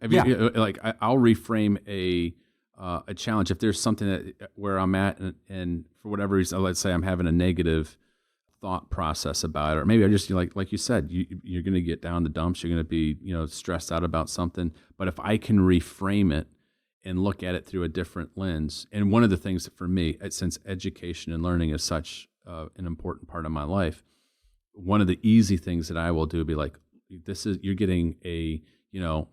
I'll reframe a challenge if there's something where I'm at, and for whatever reason, let's say I'm having a negative thought process about it, or maybe I just like you said, you're going to get down the dumps. You're going to be stressed out about something. But if I can reframe it and look at it through a different lens, and one of the things that for me, since education and learning is such an important part of my life, one of the easy things that I will do be like, you're getting a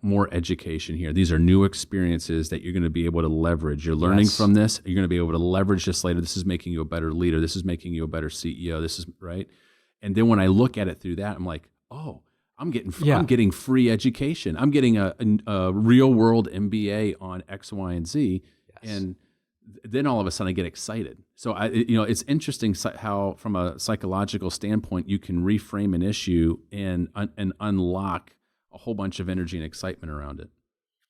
more education here. These are new experiences that you're going to be able to leverage. You're learning from this. You're going to be able to leverage this later. This is making you a better leader. This is making you a better CEO. This is right. And then when I look at it through that, I'm like, oh, I'm getting free education. I'm getting a real world MBA on X, Y, and Z. Yes. And then all of a sudden I get excited. So it's interesting how from a psychological standpoint, you can reframe an issue and unlock a whole bunch of energy and excitement around it.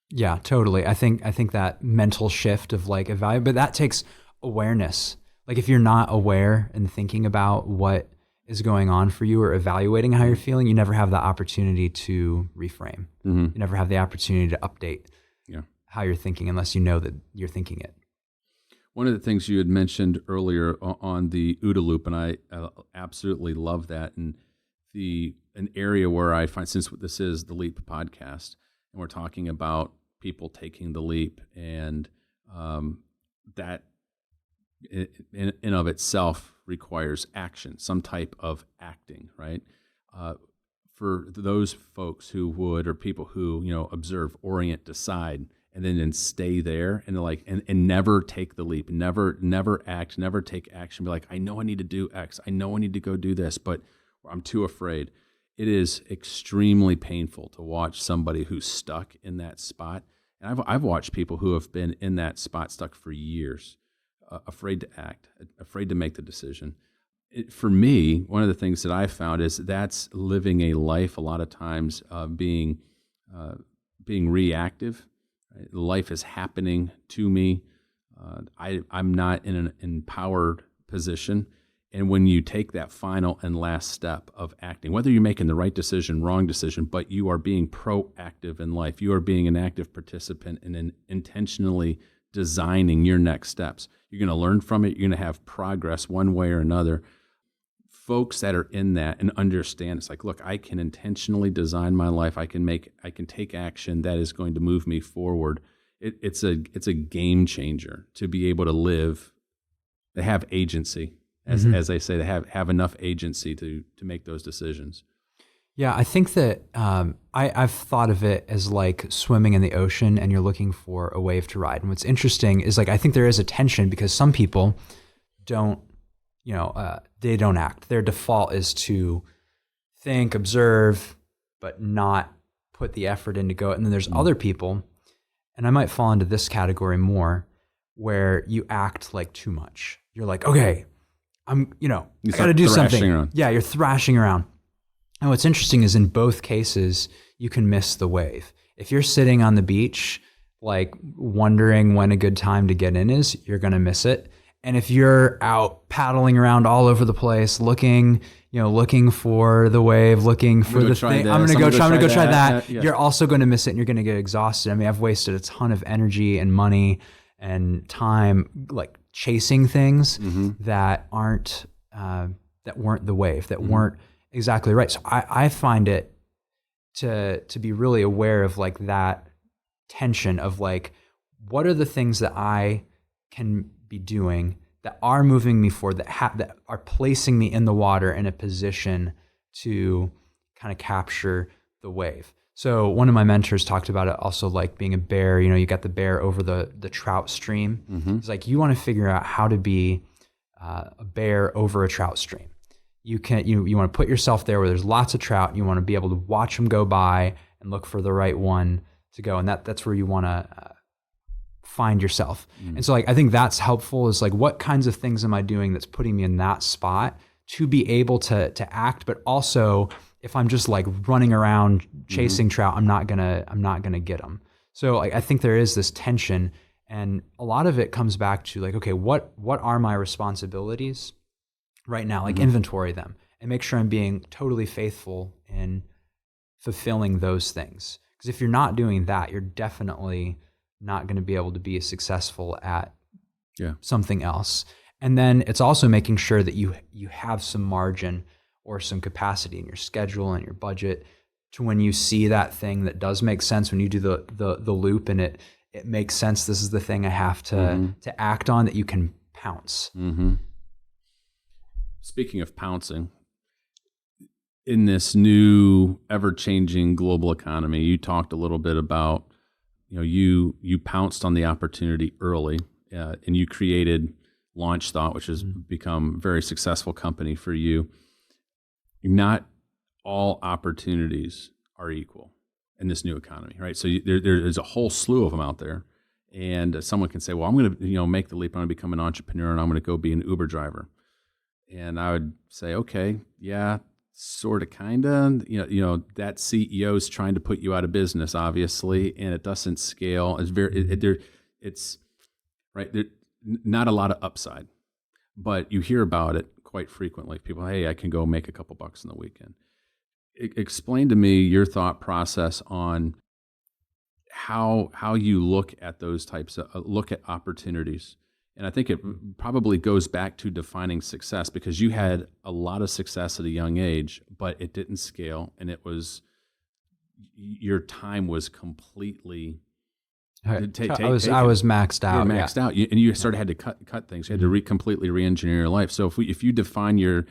Yeah, totally. I think that mental shift of like evaluate, but that takes awareness. Like if you're not aware and thinking about what is going on for you or evaluating how you're feeling, you never have the opportunity to reframe. Mm-hmm. You never have the opportunity to update Yeah. how you're thinking unless you know that you're thinking it. One of the things you had mentioned earlier on the OODA loop, and I absolutely love that, and an area where I find, since this is the LEAP podcast, and we're talking about people taking the leap, and that in of itself requires action, some type of acting, right? For those folks who would, or people who, observe, orient, decide, and then stay there and and never take the leap, never act, never take action, be like, I know I need to do X, I know I need to go do this, but I'm too afraid. It is extremely painful to watch somebody who's stuck in that spot. And I've watched people who have been in that spot stuck for years, afraid to act, afraid to make the decision. For me, one of the things that I've found is that's living a life a lot of times being reactive. Right? Life is happening to me. I'm not in an empowered position. And when you take that final and last step of acting, whether you're making the right decision, wrong decision, but you are being proactive in life, you are being an active participant and intentionally designing your next steps. You're going to learn from it. You're going to have progress one way or another. Folks that are in that and understand, it's like, look, I can intentionally design my life. I can take action that is going to move me forward. It's a game changer to be able to live, to have agency. As they say, to have enough agency to make those decisions. Yeah, I think that I've thought of it as like swimming in the ocean and you're looking for a wave to ride. And what's interesting is like I think there is a tension because some people don't, they don't act. Their default is to think, observe, but not put the effort in to go. And then there's other people, and I might fall into this category more, where you act like too much. You're like, okay, I got to do something. Around. Yeah, you're thrashing around. And what's interesting is in both cases, you can miss the wave. If you're sitting on the beach, like wondering when a good time to get in is, you're going to miss it. And if you're out paddling around all over the place, looking for the wave, looking for the thing, I'm going to go try that. Yeah. You're also going to miss it and you're going to get exhausted. I mean, I've wasted a ton of energy and money and time, like chasing things that weren't the wave, that weren't exactly right. So I find it to be really aware of like that tension of like, what are the things that I can be doing that are moving me forward, that are placing me in the water in a position to kind of capture the wave. So one of my mentors talked about it also like being a bear. You got the bear over the trout stream. It's like you want to figure out how to be a bear over a trout stream. You want to put yourself there where there's lots of trout. And you want to be able to watch them go by and look for the right one to go. And that's where you want to find yourself. And so like I think that's helpful is like what kinds of things am I doing that's putting me in that spot to be able to act, but also if I'm just like running around chasing trout, I'm not gonna get them. So like, I think there is this tension, and a lot of it comes back to like, okay, what are my responsibilities right now? Like inventory them and make sure I'm being totally faithful in fulfilling those things. Because if you're not doing that, you're definitely not going to be able to be as successful at something else. And then it's also making sure that you have some margin or some capacity in your schedule and your budget to when you see that thing that does make sense, when you do the loop and it makes sense, this is the thing I have to act on, that you can pounce. Speaking of pouncing, in this new ever-changing global economy, you talked a little bit about, you pounced on the opportunity early and you created Launch Thought, which has become a very successful company for you. Not all opportunities are equal in this new economy, right? So there's a whole slew of them out there, And someone can say, well, I'm going to, make the leap. I'm going to become an entrepreneur and I'm going to go be an Uber driver. And I would say, okay, yeah, sort of, kind of, that CEO is trying to put you out of business, obviously, and it doesn't scale. It's it's right. There, not a lot of upside, but you hear about it quite frequently. People, hey, I can go make a couple bucks in the weekend. Explain to me your thought process on how you look at those types of look at opportunities. And I think it probably goes back to defining success, because you had a lot of success at a young age, but it didn't scale, and it was your time was completely. I was maxed out. You were maxed out, and you sort of had to cut things. You had to completely re-engineer your life. So if you define your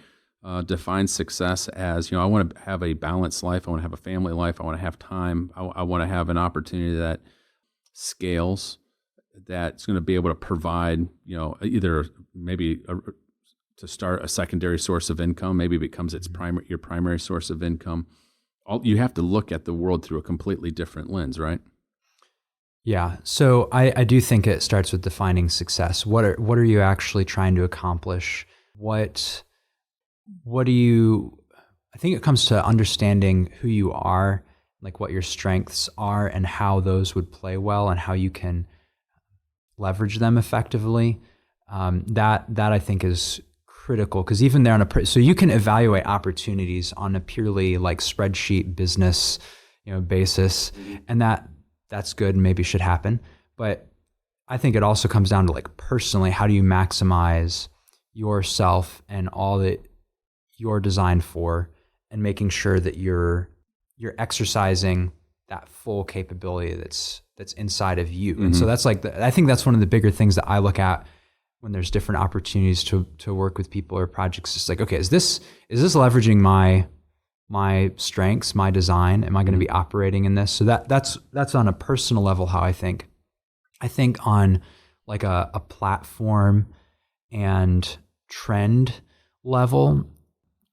define success as, I want to have a balanced life, I want to have a family life, I want to have time, I want to have an opportunity that scales, that's going to be able to provide, either maybe to start a secondary source of income, maybe it becomes your primary source of income. You have to look at the world through a completely different lens, right? Yeah. So I do think it starts with defining success. What are you actually trying to accomplish? What do you? I think it comes to understanding who you are, like what your strengths are, and how those would play well, and how you can leverage them effectively. That I think is critical, because even there so you can evaluate opportunities on a purely like spreadsheet business, basis, and that's good and maybe should happen. But I think it also comes down to like personally, how do you maximize yourself and all that you're designed for, and making sure that you're exercising that full capability that's inside of you. Mm-hmm. And so that's like I think that's one of the bigger things that I look at when there's different opportunities to work with people or projects. It's like, okay, is this leveraging my strengths, my design? Am I going to be operating in this? So that's on a personal level how I think. I think on like a platform and trend level,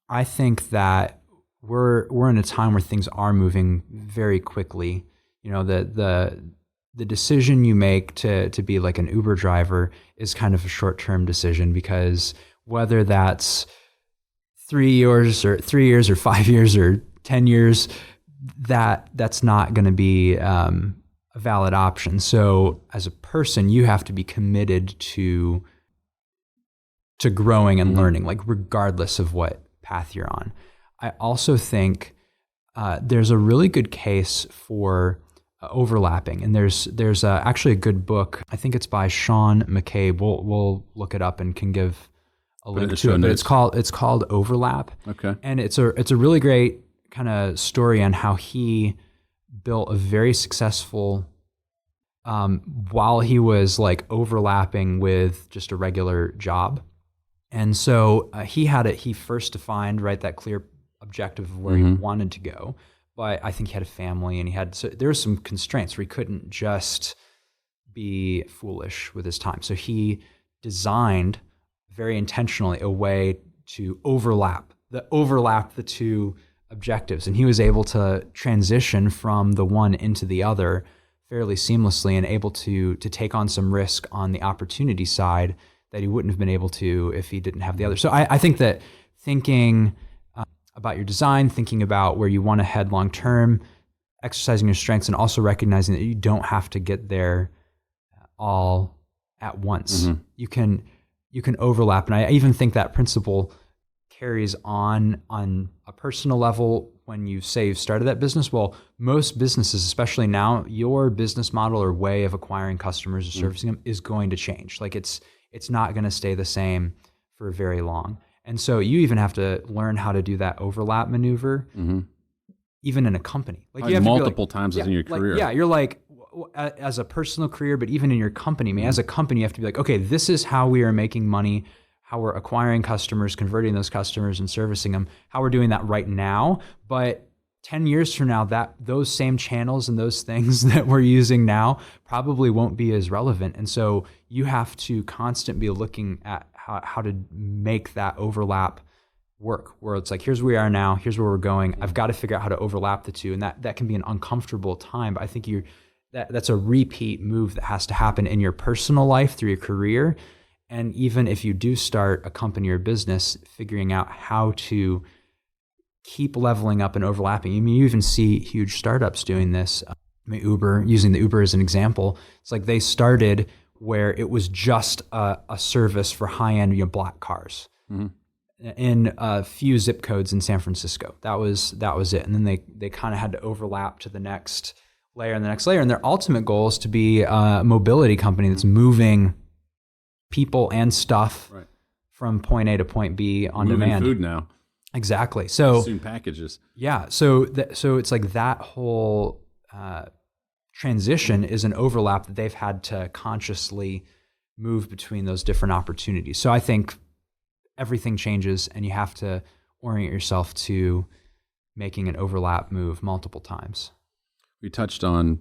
I think that we're in a time where things are moving very quickly. The decision you make to be like an Uber driver is kind of a short-term decision, because whether that's 3 years or 5 years or 10 years, that's not going to be a valid option. So as a person, you have to be committed to growing and learning, like regardless of what path you're on. I also think there's a really good case for overlapping, and there's actually a good book. I think it's by Sean McCabe. We'll look it up and can give a link to it. But it's called Overlap. Okay, and it's a really great kind of story on how he built a very successful while he was like overlapping with just a regular job. And so he first defined, right, that clear objective of where he wanted to go. But I think he had a family, and so there were some constraints where he couldn't just be foolish with his time. So he designed very intentionally a way to overlap the two objectives. And he was able to transition from the one into the other fairly seamlessly, and able to take on some risk on the opportunity side that he wouldn't have been able to if he didn't have the other. So I think that thinking about your design, thinking about where you want to head long term, exercising your strengths, and also recognizing that you don't have to get there all at once. Mm-hmm. You can overlap, and I even think that principle carries on a personal level when you say you've started that business. Well, most businesses, especially now, your business model or way of acquiring customers or servicing them is going to change. Like it's not going to stay the same for very long. And so you even have to learn how to do that overlap maneuver, even in a company. Like you have multiple times in your career. You're like, as a personal career, but even in your company, as a company, you have to be like, okay, this is how we are making money, how we're acquiring customers, converting those customers and servicing them, how we're doing that right now. But 10 years from now, those same channels and those things that we're using now probably won't be as relevant. And so you have to constantly be looking at how to make that overlap work, where it's like, here's where we are now, here's where we're going. I've got to figure out how to overlap the two. And that can be an uncomfortable time, but I think that's a repeat move that has to happen in your personal life through your career. And even if you do start a company or business, figuring out how to keep leveling up and overlapping. I mean, you even see huge startups doing this. Uber, using the Uber as an example, it's like they started where it was just a service for high-end, black cars in a few zip codes in San Francisco. That was it. And then they kind of had to overlap to the next layer and the next layer. And their ultimate goal is to be a mobility company that's moving people and stuff from point A to point B on moving demand. Food now. Exactly. So soon packages. Yeah. So it's like that whole transition is an overlap that they've had to consciously move between those different opportunities. So I think everything changes, and you have to orient yourself to making an overlap move multiple times. We touched on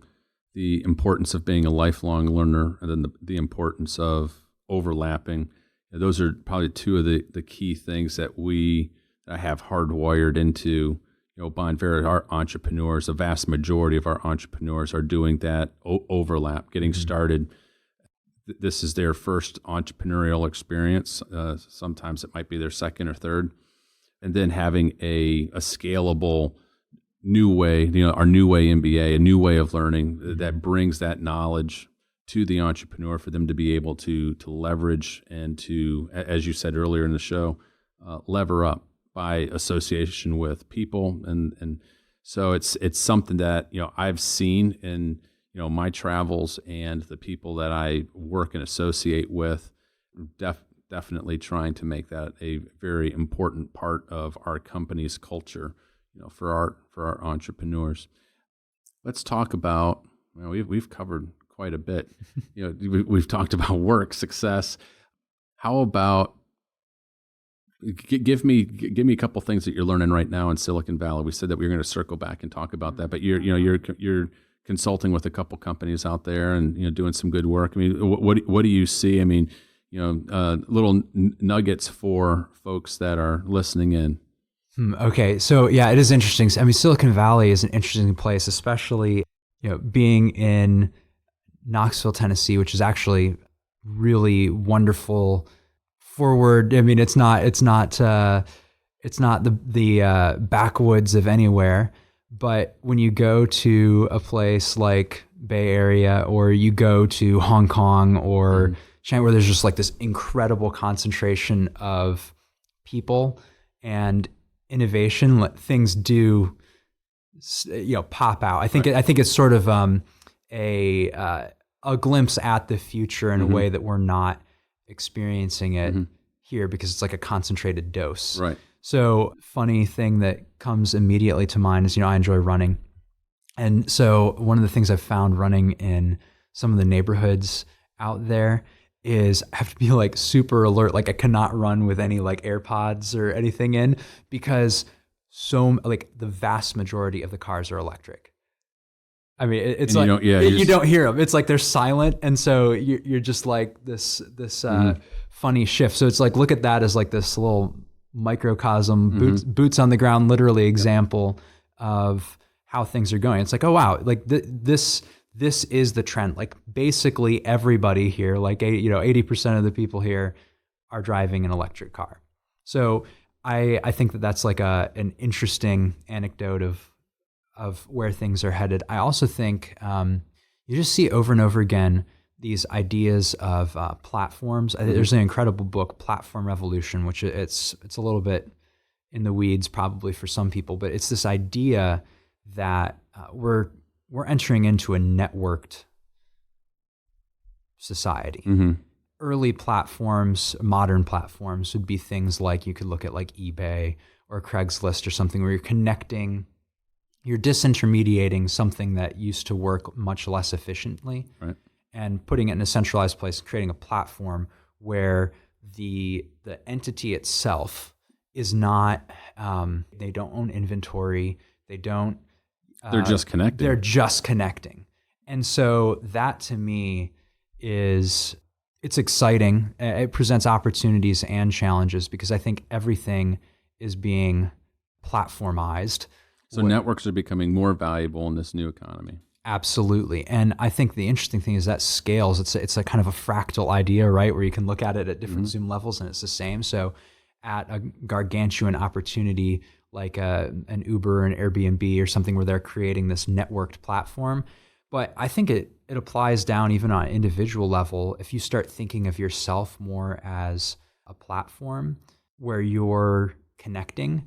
the importance of being a lifelong learner, and then the importance of overlapping. Those are probably two of the key things that I have hardwired into Bondvera. Our entrepreneurs, a vast majority of our entrepreneurs are doing that overlap, getting started. This is their first entrepreneurial experience. Sometimes it might be their second or third. And then having a scalable new way, our New Way MBA, a new way of learning that brings that knowledge to the entrepreneur for them to be able to leverage and to, as you said earlier in the show, lever up by association with people. And so it's something that, I've seen in, my travels, and the people that I work and associate with, definitely trying to make that a very important part of our company's culture, for our entrepreneurs. Let's talk about, we've covered quite a bit. We've talked about work, success. How about give me a couple things that you're learning right now in Silicon Valley? We said that we were going to circle back and talk about that, but you're consulting with a couple companies out there and doing some good work. I mean, what do you see? I mean, little nuggets for folks that are listening in. Okay, so yeah, it is interesting. I mean, Silicon Valley is an interesting place, especially being in Knoxville, Tennessee, which is actually really wonderful. Forward. I mean, it's not the backwoods of anywhere, but when you go to a place like Bay Area, or you go to Hong Kong or China, where there's just like this incredible concentration of people and innovation, things do pop out. I think it's sort of a glimpse at the future in a way that we're not experiencing it here, because it's like a concentrated dose. Right. So funny thing that comes immediately to mind is, I enjoy running. And so one of the things I've found running in some of the neighborhoods out there is I have to be like super alert. Like I cannot run with any like AirPods or anything in, because the vast majority of the cars are electric. I mean, it's and like you don't hear them. It's like they're silent, and so you're just like this funny shift. So it's like, look at that as like this little microcosm, boots on the ground, literally example of how things are going. It's like, oh wow, like this is the trend. Like basically everybody here, like 80% of the people here are driving an electric car. So I think that's like an interesting anecdote of where things are headed. I also think you just see over and over again these ideas of platforms. There's an incredible book, Platform Revolution, which it's a little bit in the weeds probably for some people, but it's this idea that we're entering into a networked society. Early platforms, modern platforms, would be things like, you could look at like eBay or Craigslist or something, where you're disintermediating something that used to work much less efficiently, right, and putting it in a centralized place, creating a platform where the entity itself is not, they don't own inventory, they don't. They're just connecting. They're just connecting. And so that to me it's exciting. It presents opportunities and challenges, because I think everything is being platformized. So networks are becoming more valuable in this new economy. Absolutely. And I think the interesting thing is that scales. It's a kind of a fractal idea, right? Where you can look at it at different zoom levels and it's the same. So at a gargantuan opportunity like an Uber, an Airbnb or something where they're creating this networked platform. But I think it applies down even on an individual level. If you start thinking of yourself more as a platform where you're connecting,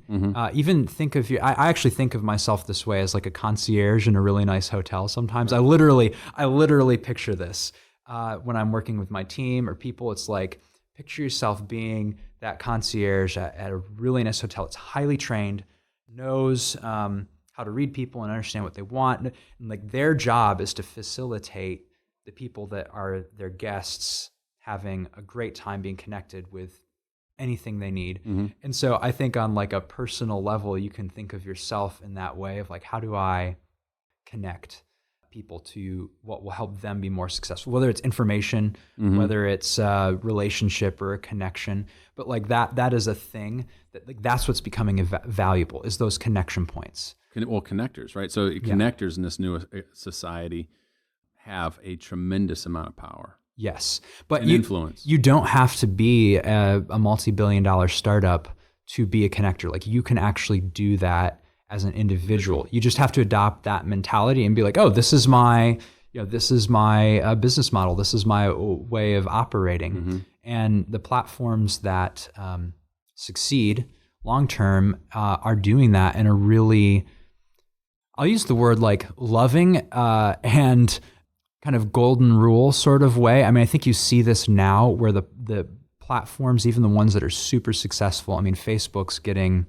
even think of I actually think of myself this way as like a concierge in a really nice hotel sometimes. I literally picture this when I'm working with my team or people. It's like, picture yourself being that concierge at a really nice hotel. It's highly trained, knows how to read people and understand what they want. And like their job is to facilitate the people that are their guests having a great time being connected with anything they need. And so I think on like a personal level, you can think of yourself in that way of like, how do I connect people to what will help them be more successful, whether it's information, whether it's a relationship or a connection. But like that is a thing that like that's what's becoming valuable, is those connection points. Well, connectors, right? So connectors in this new society have a tremendous amount of power. Yes, but influence. You don't have to be a multi-billion-dollar startup to be a connector. Like you can actually do that as an individual. You just have to adopt that mentality and be like, oh, this is my business model. This is my way of operating. And the platforms that succeed long-term are doing that in a really, I'll use the word like loving and kind of golden rule sort of way. I mean, I think you see this now where the platforms, even the ones that are super successful, I mean, Facebook's getting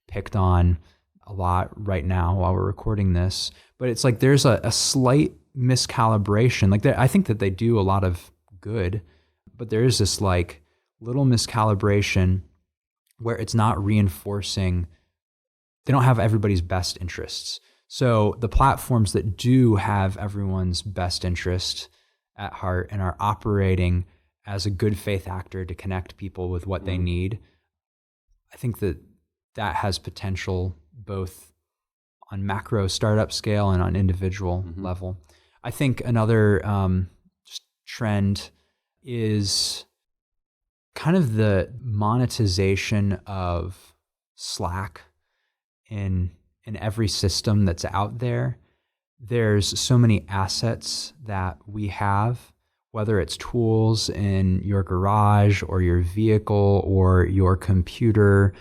picked on a lot right now while we're recording this, but it's like there's a slight miscalibration. Like I think that they do a lot of good, but there is this like little miscalibration where it's not reinforcing, they don't have everybody's best interests. So the platforms that do have everyone's best interest at heart and are operating as a good faith actor to connect people with what they need, I think that has potential both on macro startup scale and on individual level. I think another just trend is kind of the monetization of Slack in every system that's out there. There's so many assets that we have, whether it's tools in your garage or your vehicle or your computer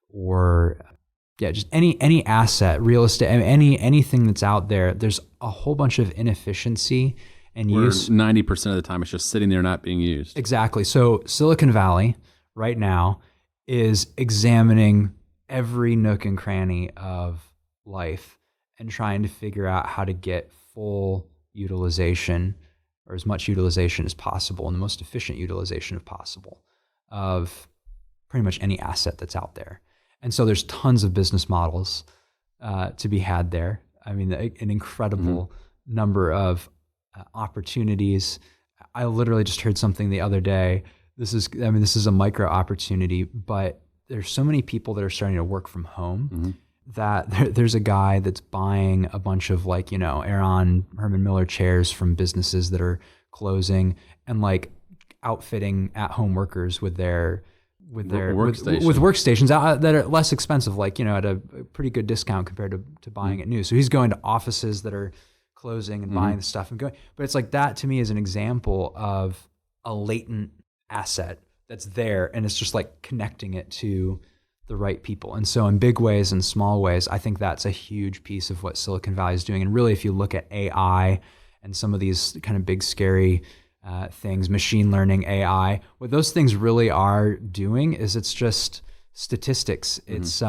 or just any asset, real estate, anything that's out there. There's a whole bunch of inefficiency and use. 90% of the time it's just sitting there not being used. Exactly. So Silicon Valley right now is examining every nook and cranny of life and trying to figure out how to get full utilization or as much utilization as possible and the most efficient utilization as possible of pretty much any asset that's out there. And so there's tons of business models to be had there. I mean, an incredible number of opportunities. I literally just heard something the other day. This is a micro opportunity, but there's so many people that are starting to work from home that there's a guy that's buying a bunch of like, Aeron Herman Miller chairs from businesses that are closing and like outfitting at-home workers with workstations that are less expensive, like, at a pretty good discount compared to buying it new. So he's going to offices that are closing and buying the stuff and going. But it's like that to me is an example of a latent asset that's there, and it's just like connecting it to the right people. And so in big ways and small ways, I think that's a huge piece of what Silicon Valley is doing. And really, if you look at AI and some of these kind of big, scary things, machine learning, AI, what those things really are doing is it's just statistics. It's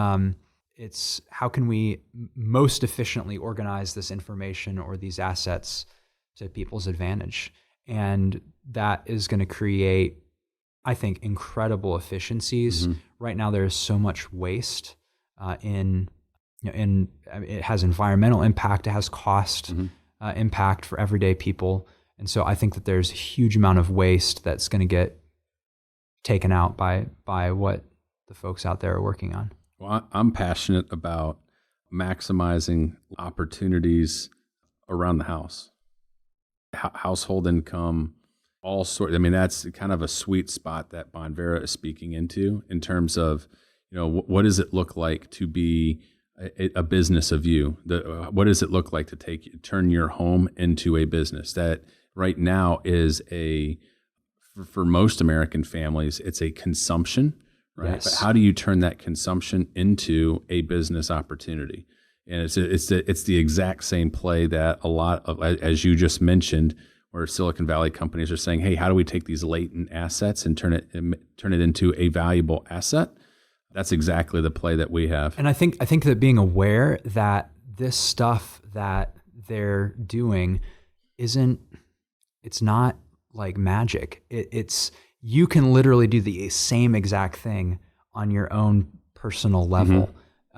how can we most efficiently organize this information or these assets to people's advantage. And that is going to create, I think, incredible efficiencies. Right now, there is so much waste it has environmental impact, it has cost impact for everyday people. And so I think that there's a huge amount of waste that's going to get taken out by what the folks out there are working on. Well, I'm passionate about maximizing opportunities around the house, household income, all sorts. I mean, that's kind of a sweet spot that Bonvera is speaking into in terms of, what does it look like to be a business of you? What does it look like to turn your home into a business? That right now is for most American families, it's a consumption, right? Yes. But how do you turn that consumption into a business opportunity? And it's the exact same play that a lot of, as you just mentioned, where Silicon Valley companies are saying, hey, how do we take these latent assets and turn it into a valuable asset? That's exactly the play that we have. And I think that being aware that this stuff that they're doing it's not like magic. You can literally do the same exact thing on your own personal level. Mm-hmm.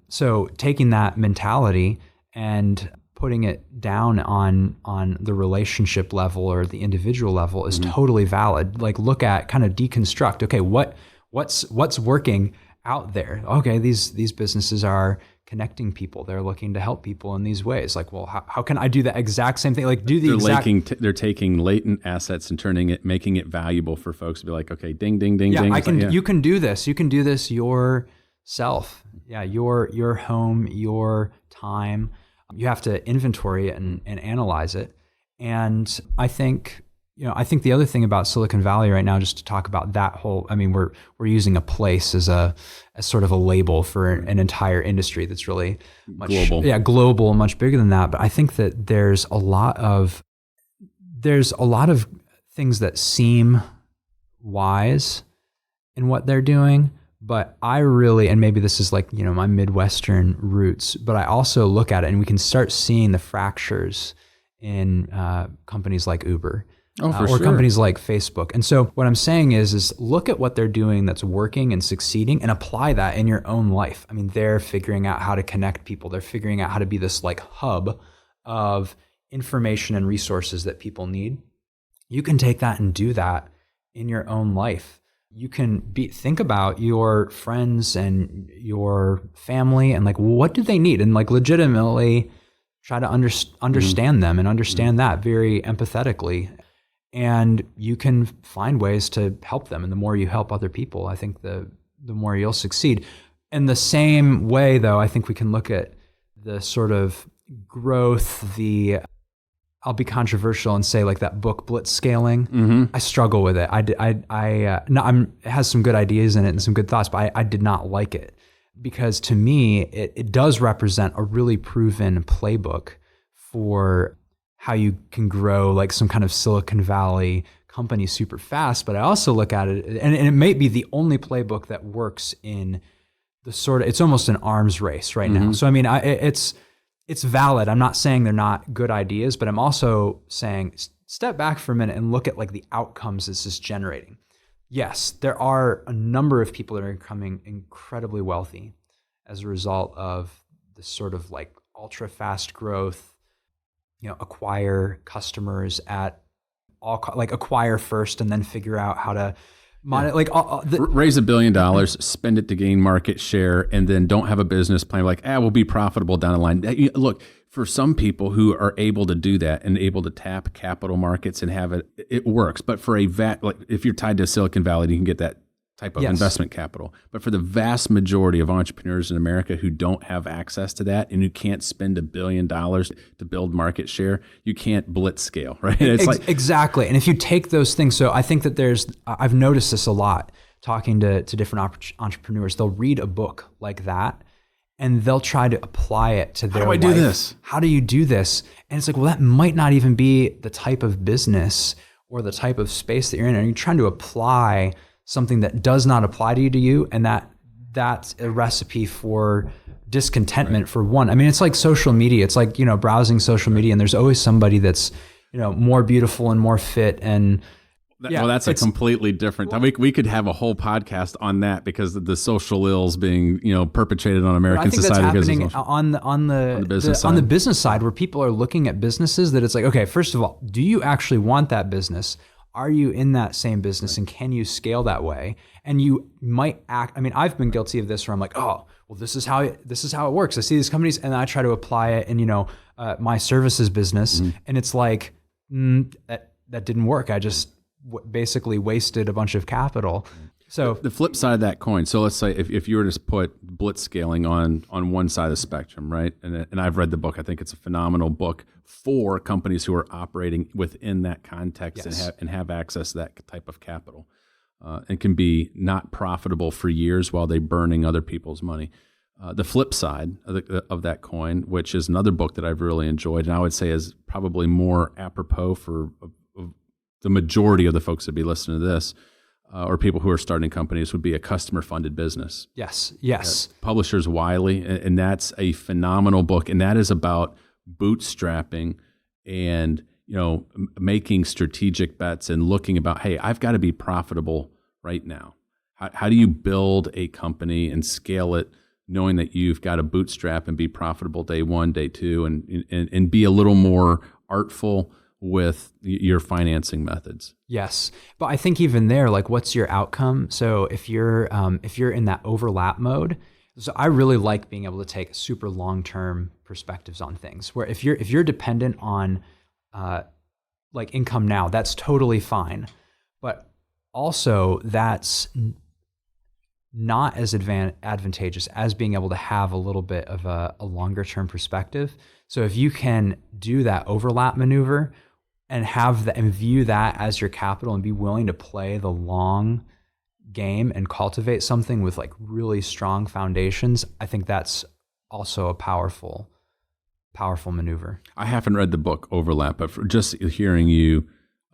So taking that mentality and putting it down on the relationship level or the individual level is totally valid. Like, look at, kind of deconstruct. Okay, what's working out there? Okay, these businesses are connecting people. They're looking to help people in these ways. Like, well, how can I do the exact same thing? Like, they're taking latent assets and making it valuable for folks to be like, okay, ding, ding, ding, yeah, ding. You can do this. You can do this yourself. Yeah, your home, your time. You have to inventory it and analyze it. And I think the other thing about Silicon Valley right now, just to talk about that whole, I mean, we're using a place as sort of a label for an entire industry that's really much global, much bigger than that. But I think that there's a lot of things that seem wise in what they're doing. But I really, and maybe this is like, my Midwestern roots, but I also look at it and we can start seeing the fractures in companies like Uber. Or companies like Facebook. And so what I'm saying is look at what they're doing that's working and succeeding and apply that in your own life. I mean, they're figuring out how to connect people. They're figuring out how to be this like hub of information and resources that people need. You can take that and do that in your own life. You can think about your friends and your family and like, what do they need? And like legitimately try to understand them and understand that very empathetically. And you can find ways to help them. And the more you help other people, I think the more you'll succeed. In the same way, though, I think we can look at the sort of growth, I'll be controversial and say like that book Blitzscaling. Mm-hmm. I struggle with it. It has some good ideas in it and some good thoughts, but I did not like it because to me, it does represent a really proven playbook for how you can grow like some kind of Silicon Valley company super fast. But I also look at it, and it may be the only playbook that works in the sort of, it's almost an arms race right now. So I mean, it's valid. I'm not saying they're not good ideas, but I'm also saying step back for a minute and look at like the outcomes this is generating. Yes, there are a number of people that are becoming incredibly wealthy as a result of this sort of like ultra fast growth, acquire customers at all, like acquire first and then figure out how to raise $1 billion, spend it to gain market share, and then don't have a business plan like, we'll be profitable down the line. Look, for some people who are able to do that and able to tap capital markets and have it works. But for like if you're tied to Silicon Valley, you can get that type of investment capital. But for the vast majority of entrepreneurs in America who don't have access to that and who can't spend $1 billion to build market share, you can't blitz scale, right? It's exactly. And if you take those things, so I think that I've noticed this a lot talking to different entrepreneurs. They'll read a book like that and they'll try to apply it to their life. How do I do this? How do you do this? And it's like, well, that might not even be the type of business or the type of space that you're in. And you're trying to apply something that does not apply to you, and that's a recipe for discontentment for one. I mean, it's like social media. It's like, browsing social media, and there's always somebody that's, more beautiful and more fit. And that's a completely different. We could have a whole podcast on that because of the social ills being, perpetrated on American society. I think that's happening on the business side, where people are looking at businesses that it's like, okay, first of all, do you actually want that business? Are you in that same business and can you scale that way? And you might act, I mean, I've been guilty of this where I'm like, oh, well, this is how it works. I see these companies and I try to apply it in, my services business, and it's like that didn't work. I just basically wasted a bunch of capital. So the flip side of that coin. So let's say if you were to put blitzscaling on one side of the spectrum, right? And I've read the book. I think it's a phenomenal book for companies who are operating within that context and have access to that type of capital, and can be not profitable for years while they're burning other people's money. The flip side of that coin, which is another book that I've really enjoyed, and I would say is probably more apropos for the majority of the folks that be listening to this, or people who are starting companies, would be A Customer-Funded Business. Yes. Publishers Wiley, and that's a phenomenal book, and that is about bootstrapping and making strategic bets and looking about, hey, I've got to be profitable right now. How do you build a company and scale it, knowing that you've got to bootstrap and be profitable day one, day two, and be a little more artful with your financing methods. Yes. But I think even there, like, what's your outcome? So if you're in that overlap mode, so I really like being able to take super long-term perspectives on things, where if you're dependent on like income now, that's totally fine. But also that's not as advantageous as being able to have a little bit of a longer term perspective. So if you can do that overlap maneuver and view that as your capital and be willing to play the long game and cultivate something with like really strong foundations, I think that's also a powerful maneuver. I haven't read the book Overlap, but for just hearing you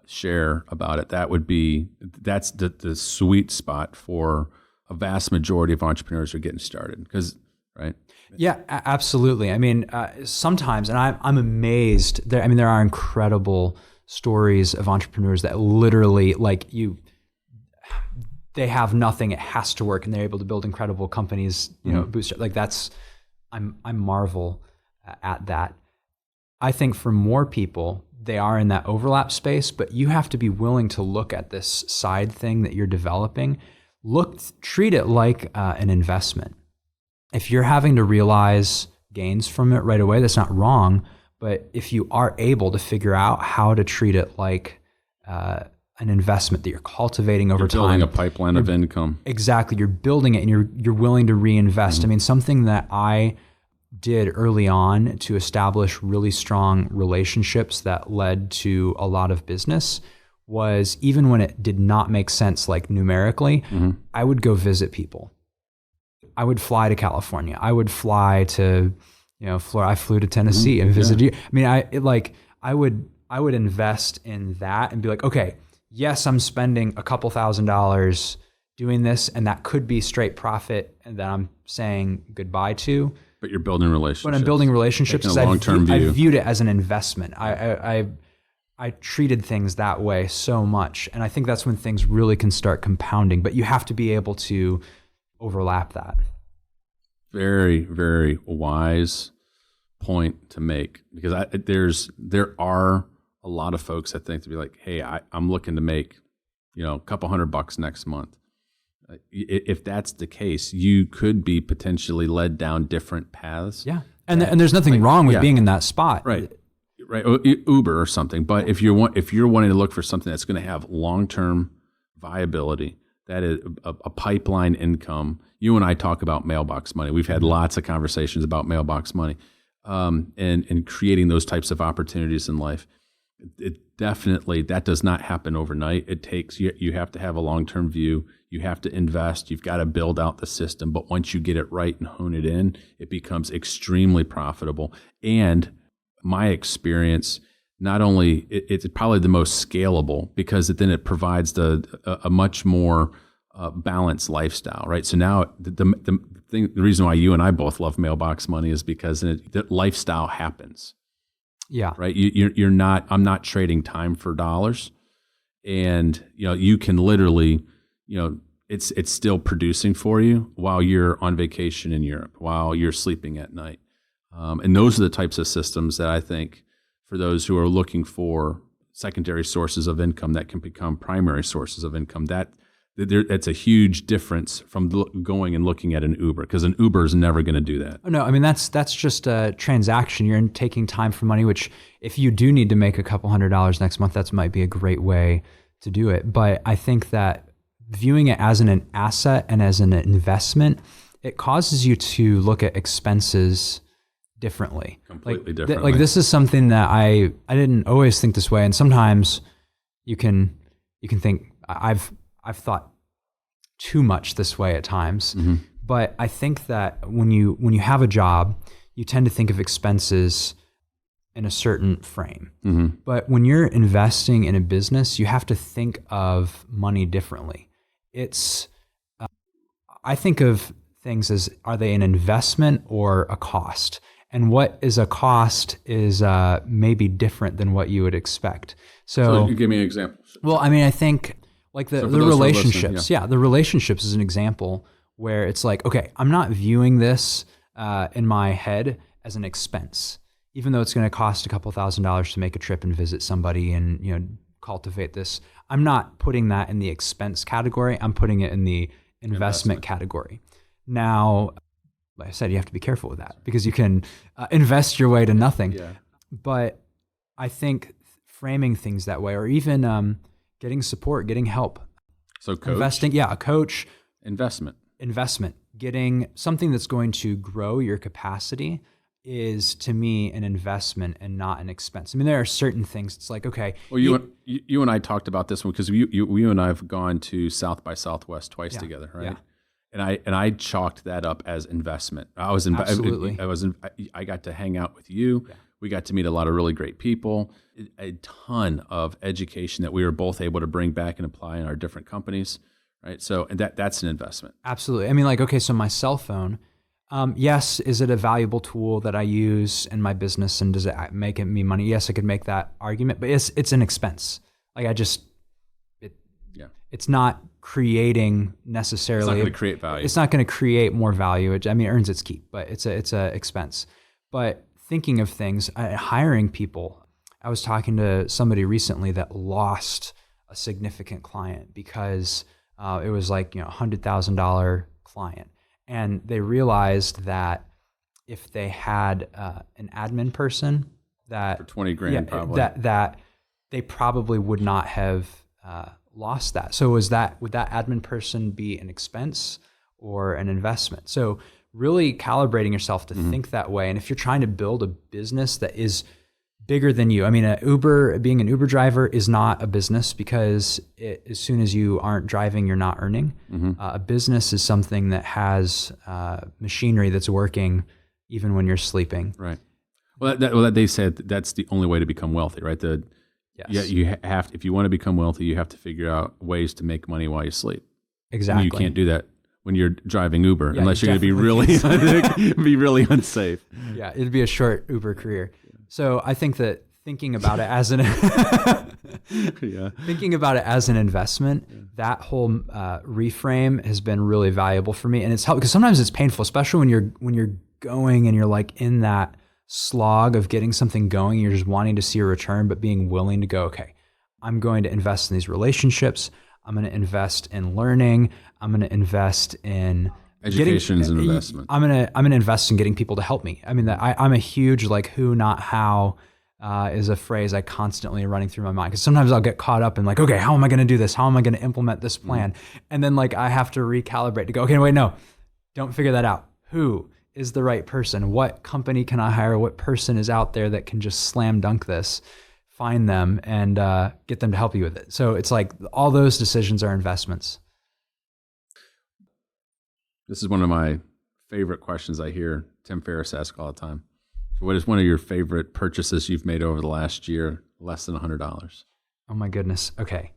share about it, that's the sweet spot for a vast majority of entrepreneurs who are getting started. Because, right? Yeah, absolutely. I mean, sometimes, and I'm amazed. There are incredible stories of entrepreneurs that literally, they have nothing. It has to work, and they're able to build incredible companies. Bootstrap. Like that's, I marvel at that. I think for more people, they are in that overlap space, but you have to be willing to look at this side thing that you're developing. Treat it like an investment. If you're having to realize gains from it right away, that's not wrong. But if you are able to figure out how to treat it like an investment that you're cultivating over time, building a pipeline of income. Exactly, you're building it, and you're willing to reinvest. I mean, something that I did early on to establish really strong relationships that led to a lot of business was, even when it did not make sense, like numerically, I would go visit people. I would fly to California. I would fly to, Florida. I flew to Tennessee and visited you. I mean, I would invest in that and be like, okay, yes, I'm spending a couple $1,000s doing this, and that could be straight profit, and that I'm saying goodbye to. But you're building relationships. But I'm building relationships. Taking a long-term view. I viewed it as an investment. I treated things that way so much. And I think that's when things really can start compounding. But you have to be able to overlap that. Very, very wise point to make. Because there are a lot of folks that think to be like, hey, I'm looking to make a couple $100 next month. If that's the case, you could be potentially led down different paths. Yeah. And there's nothing wrong with being in that spot. Right. Uber or something. But if you're wanting to look for something that's going to have long-term viability, that is a pipeline income. You and I talk about mailbox money. We've had lots of conversations about mailbox money, and creating those types of opportunities in life. It definitely, that does not happen overnight. It takes, you have to have a long-term view. You have to invest. You've got to build out the system. But once you get it right and hone it in, it becomes extremely profitable. And my experience, not only it's probably the most scalable, because then it provides a much more balanced lifestyle, right? So now the reason why you and I both love mailbox money is because the lifestyle happens. Yeah. Right. You're not. I'm not trading time for dollars, and you can literally, it's still producing for you while you're on vacation in Europe, while you're sleeping at night. And those are the types of systems that I think, for those who are looking for secondary sources of income that can become primary sources of income, It's a huge difference from going and looking at an Uber, because an Uber is never going to do that. Oh, no, I mean, that's just a transaction. You're taking time for money, which if you do need to make a couple $100s next month, that might be a great way to do it. But I think that viewing it as an asset and as an investment, it causes you to look at expenses differently. Completely differently. Like this is something that I didn't always think this way. And sometimes you can think I've thought too much this way at times. Mm-hmm. But I think that when you have a job, you tend to think of expenses in a certain frame. Mm-hmm. But when you're investing in a business, you have to think of money differently. I think of things as, are they an investment or a cost? And what is a cost is maybe different than what you would expect. So give me an example. Well, I mean, I think like the relationships. Yeah, the relationships is an example where it's like, okay, I'm not viewing this in my head as an expense, even though it's going to cost a couple $1,000s to make a trip and visit somebody and cultivate this. I'm not putting that in the expense category. I'm putting it in the investment category. Now, like I said, you have to be careful with that because you can invest your way to nothing. Yeah. But I think framing things that way, or even getting support, getting help. So coach? Investing, a coach. Investment. Getting something that's going to grow your capacity is, to me, an investment and not an expense. I mean, there are certain things. It's like, okay. Well, you and I talked about this one because you and I have gone to South by Southwest twice together, right? Yeah. And I chalked that up as investment. Absolutely. I got to hang out with you. Yeah. We got to meet a lot of really great people, a ton of education that we were both able to bring back and apply in our different companies, right? So that's an investment. Absolutely. I mean, like, okay, so my cell phone, yes, is it a valuable tool that I use in my business, and does it make me money? Yes, I could make that argument, but it's an expense. Like it's not creating necessarily. It's not going to create value. It's not going to create more value. It earns its keep, but it's a expense. But thinking of things, hiring people. I was talking to somebody recently that lost a significant client because it was like $100,000 client. And they realized that if they had an admin person that for 20 grand, probably that they probably would not have lost that. So would that admin person be an expense or an investment? So really calibrating yourself to think that way. And if you're trying to build a business that is bigger than you, I mean, being an Uber driver is not a business because as soon as you aren't driving, you're not earning. A business is something that has machinery that's working even when you're sleeping. Right. Well, they said that's the only way to become wealthy, right? Yes. Yeah, you have. If you want to become wealthy, you have to figure out ways to make money while you sleep. Exactly. And you can't do that when you're driving Uber unless you're going to be really unsafe. Yeah, it'd be a short Uber career. So I think that thinking about it as an investment, that whole reframe has been really valuable for me, and it's helped because sometimes it's painful, especially when you're going and you're like in that slog of getting something going. You're just wanting to see a return, but being willing to go, okay, I'm going to invest in these relationships. I'm going to invest in learning. I'm going to invest in education is an investment. I'm going to invest in getting people to help me. I mean, I'm a huge like who, not how is a phrase I constantly running through my mind because sometimes I'll get caught up in like, okay, how am I going to do this? How am I going to implement this plan? And then like I have to recalibrate to go, okay, wait, no, don't figure that out. Who is the right person? What company can I hire? What person is out there that can just slam dunk this? Find them and get them to help you with it. So it's like all those decisions are investments. This is one of my favorite questions I hear Tim Ferriss ask all the time. What is one of your favorite purchases you've made over the last year, less than $100? Oh my goodness. Okay.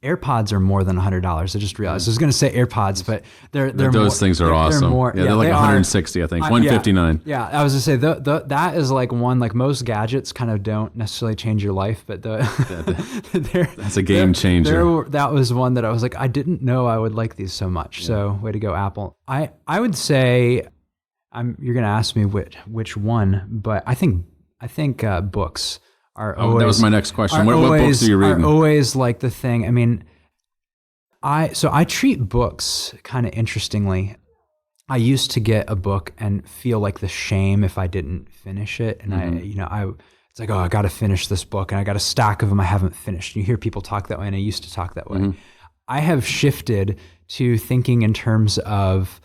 AirPods are more than $100. I just realized I was going to say AirPods, but they're those things are awesome. They're more, they're like 160, I think, 159. Yeah, I was going to say that is like one, like most gadgets kind of don't necessarily change your life, but that's a game changer. That was one that I was like, I didn't know I would like these so much. Yeah. So way to go, Apple. I would say you're going to ask me which one, but I think books. That was my next question. What books are you reading? Are always like the thing. I mean, I treat books kind of interestingly. I used to get a book and feel like the shame if I didn't finish it. And it's like, oh, I got to finish this book and I got a stack of them I haven't finished. You hear people talk that way, and I used to talk that way. I have shifted to thinking in terms of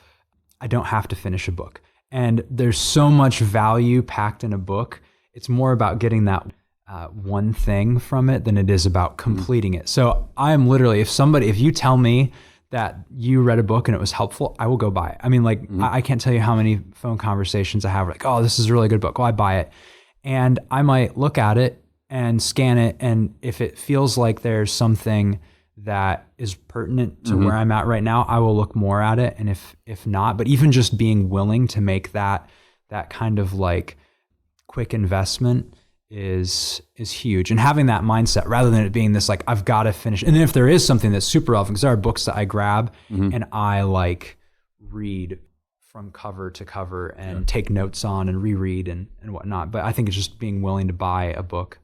I don't have to finish a book. And there's so much value packed in a book. It's more about getting that one thing from it than it is about completing it. So I am literally, if you tell me that you read a book and it was helpful, I will go buy it. I mean, like, I can't tell you how many phone conversations I have like, oh, this is a really good book. Well, I buy it. And I might look at it and scan it. And if it feels like there's something that is pertinent to where I'm at right now, I will look more at it. And if not, but even just being willing to make that kind of like quick investment is huge. And having that mindset rather than it being this like, I've got to finish. And then if there is something that's super relevant, because there are books that I grab and I like read from cover to cover and take notes on and reread and whatnot. But I think it's just being willing to buy a book.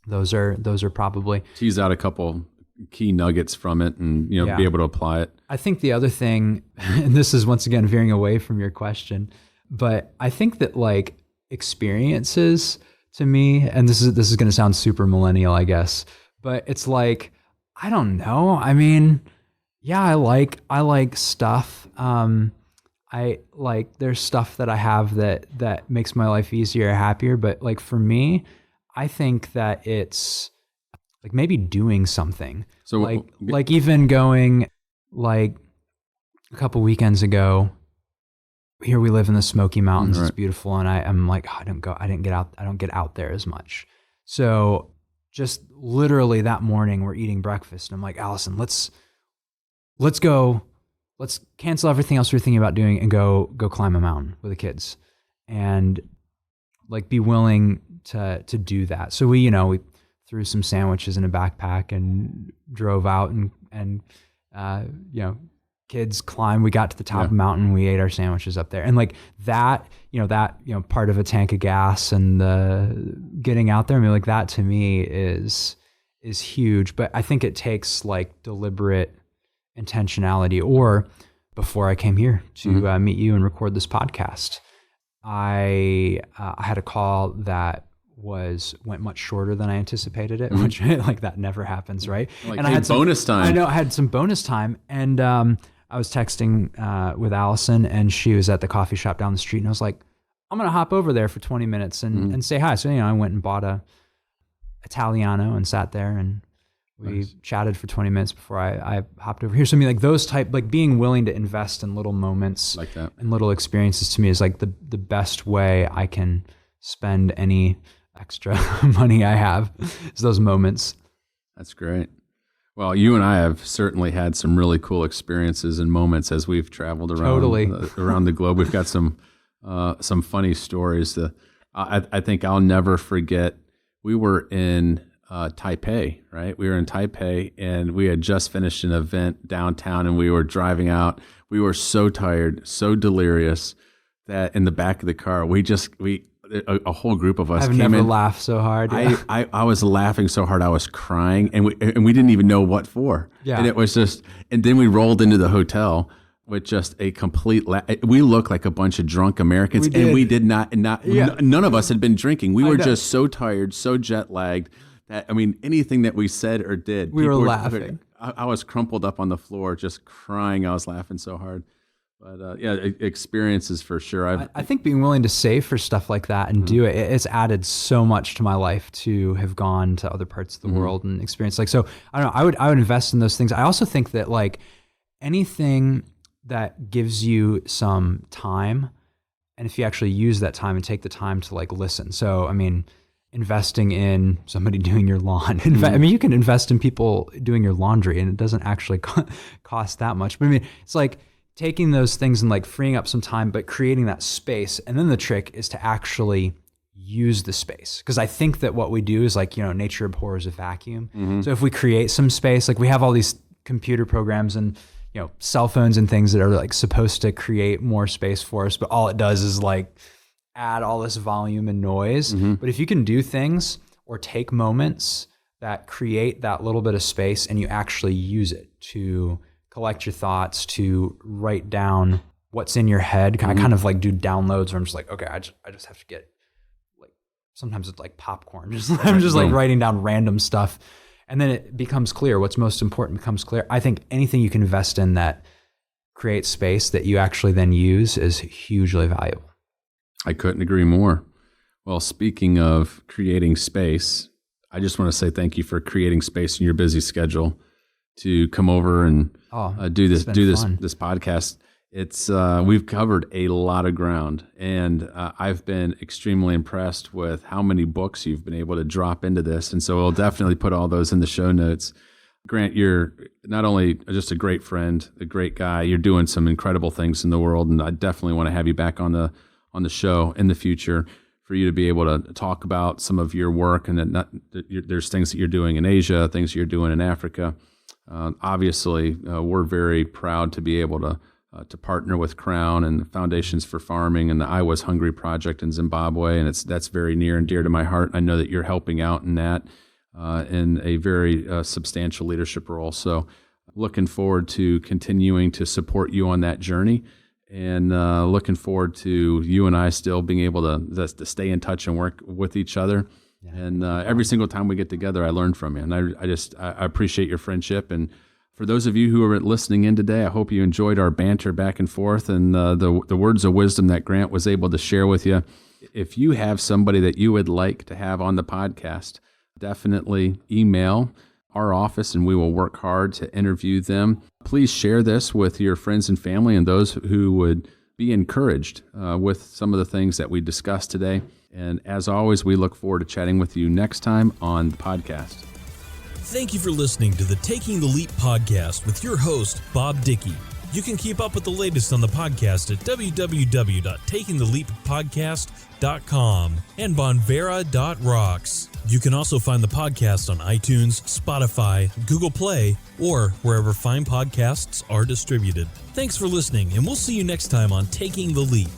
Those are probably tease out a couple key nuggets from it and be able to apply it. I think the other thing, and this is once again veering away from your question, but I think that like experiences to me, and this is going to sound super millennial, I guess, but it's like, I don't know. I mean, yeah, I like stuff. There's stuff that I have that makes my life easier, happier. But like for me, I think that it's like maybe doing something. So like even going like a couple weekends ago, here we live in the Smoky Mountains. Right. It's beautiful. And I'm like, oh, I don't get out there as much. So just literally that morning we're eating breakfast and I'm like, Allison, let's go. Let's cancel everything else we're thinking about doing and go climb a mountain with the kids and like be willing to do that. So we threw some sandwiches in a backpack and drove out and kids climbed. We got to the top of the mountain. We ate our sandwiches up there. And like that part of a tank of gas and the getting out there, I mean, like that to me is huge. But I think it takes like deliberate intentionality. Or before I came here to meet you and record this podcast, I had a call that went much shorter than I anticipated it, which like that never happens, right? Like, and I had bonus time. I know I had some bonus time, and I was texting with Allison, and she was at the coffee shop down the street, and I was like, I'm gonna hop over there for 20 minutes and say hi. So I went and bought a Italiano and sat there and we chatted for 20 minutes before I hopped over here. So I mean, like those type, like being willing to invest in little moments like that and little experiences to me is like the best way I can spend any extra money I have is those moments. That's great. Well, you and I have certainly had some really cool experiences and moments as we've traveled around the globe. We've got some funny stories. I think I'll never forget. We were in Taipei, right? We were in Taipei and we had just finished an event downtown and we were driving out. We were so tired, so delirious that in the back of the car, a whole group of us I've came never in. laughed so hard. Yeah. I was laughing so hard I was crying and we didn't even know what for. Yeah. And it was just, and then we rolled into the hotel with just a complete we looked like a bunch of drunk Americans and we did not none of us had been drinking. We were just so tired, so jet lagged that, I mean, anything that we said or did, we were laughing. I was crumpled up on the floor just crying. I was laughing so hard. But experiences for sure. I think being willing to save for stuff like that and do it, it's added so much to my life to have gone to other parts of the world and experience. Like, so I don't know, I would invest in those things. I also think that like anything that gives you some time, and if you actually use that time and take the time to like listen. So, I mean, investing in somebody doing your lawn. I mean, you can invest in people doing your laundry and it doesn't actually cost that much. But I mean, it's like taking those things and like freeing up some time, but creating that space. And then the trick is to actually use the space. Because I think that what we do is like, nature abhors a vacuum. So if we create some space, like we have all these computer programs and, cell phones and things that are like supposed to create more space for us, but all it does is like add all this volume and noise. But if you can do things or take moments that create that little bit of space and you actually use it to collect your thoughts, to write down what's in your head. I kind of like do downloads where I'm just like, okay, I just have to get like, sometimes it's like popcorn. I'm just like writing down random stuff. And then it becomes clear. What's most important becomes clear. I think anything you can invest in that creates space that you actually then use is hugely valuable. I couldn't agree more. Well, speaking of creating space, I just want to say thank you for creating space in your busy schedule to come over and do this podcast. It's we've covered a lot of ground, and I've been extremely impressed with how many books you've been able to drop into this. And so we'll definitely put all those in the show notes. Grant, you're not only just a great friend, a great guy, you're doing some incredible things in the world, and I definitely want to have you back on the show in the future for you to be able to talk about some of your work, and there's things that you're doing in Asia, things you're doing in Africa. Obviously, we're very proud to be able to partner with Crown and the Foundations for Farming and the I Was Hungry Project in Zimbabwe, and that's very near and dear to my heart. I know that you're helping out in that in a very substantial leadership role. So looking forward to continuing to support you on that journey, and looking forward to you and I still being able to stay in touch and work with each other. Yeah. And every single time we get together, I learn from you, and I appreciate your friendship. And for those of you who are listening in today, I hope you enjoyed our banter back and forth and the words of wisdom that Grant was able to share with you. If you have somebody that you would like to have on the podcast, definitely email our office and we will work hard to interview them. Please share this with your friends and family and those who would be encouraged with some of the things that we discussed today. And as always, we look forward to chatting with you next time on the podcast. Thank you for listening to the Taking the Leap podcast with your host, Bob Dickey. You can keep up with the latest on the podcast at www.takingtheleappodcast.com and bonvera.rocks. You can also find the podcast on iTunes, Spotify, Google Play, or wherever fine podcasts are distributed. Thanks for listening, and we'll see you next time on Taking the Leap.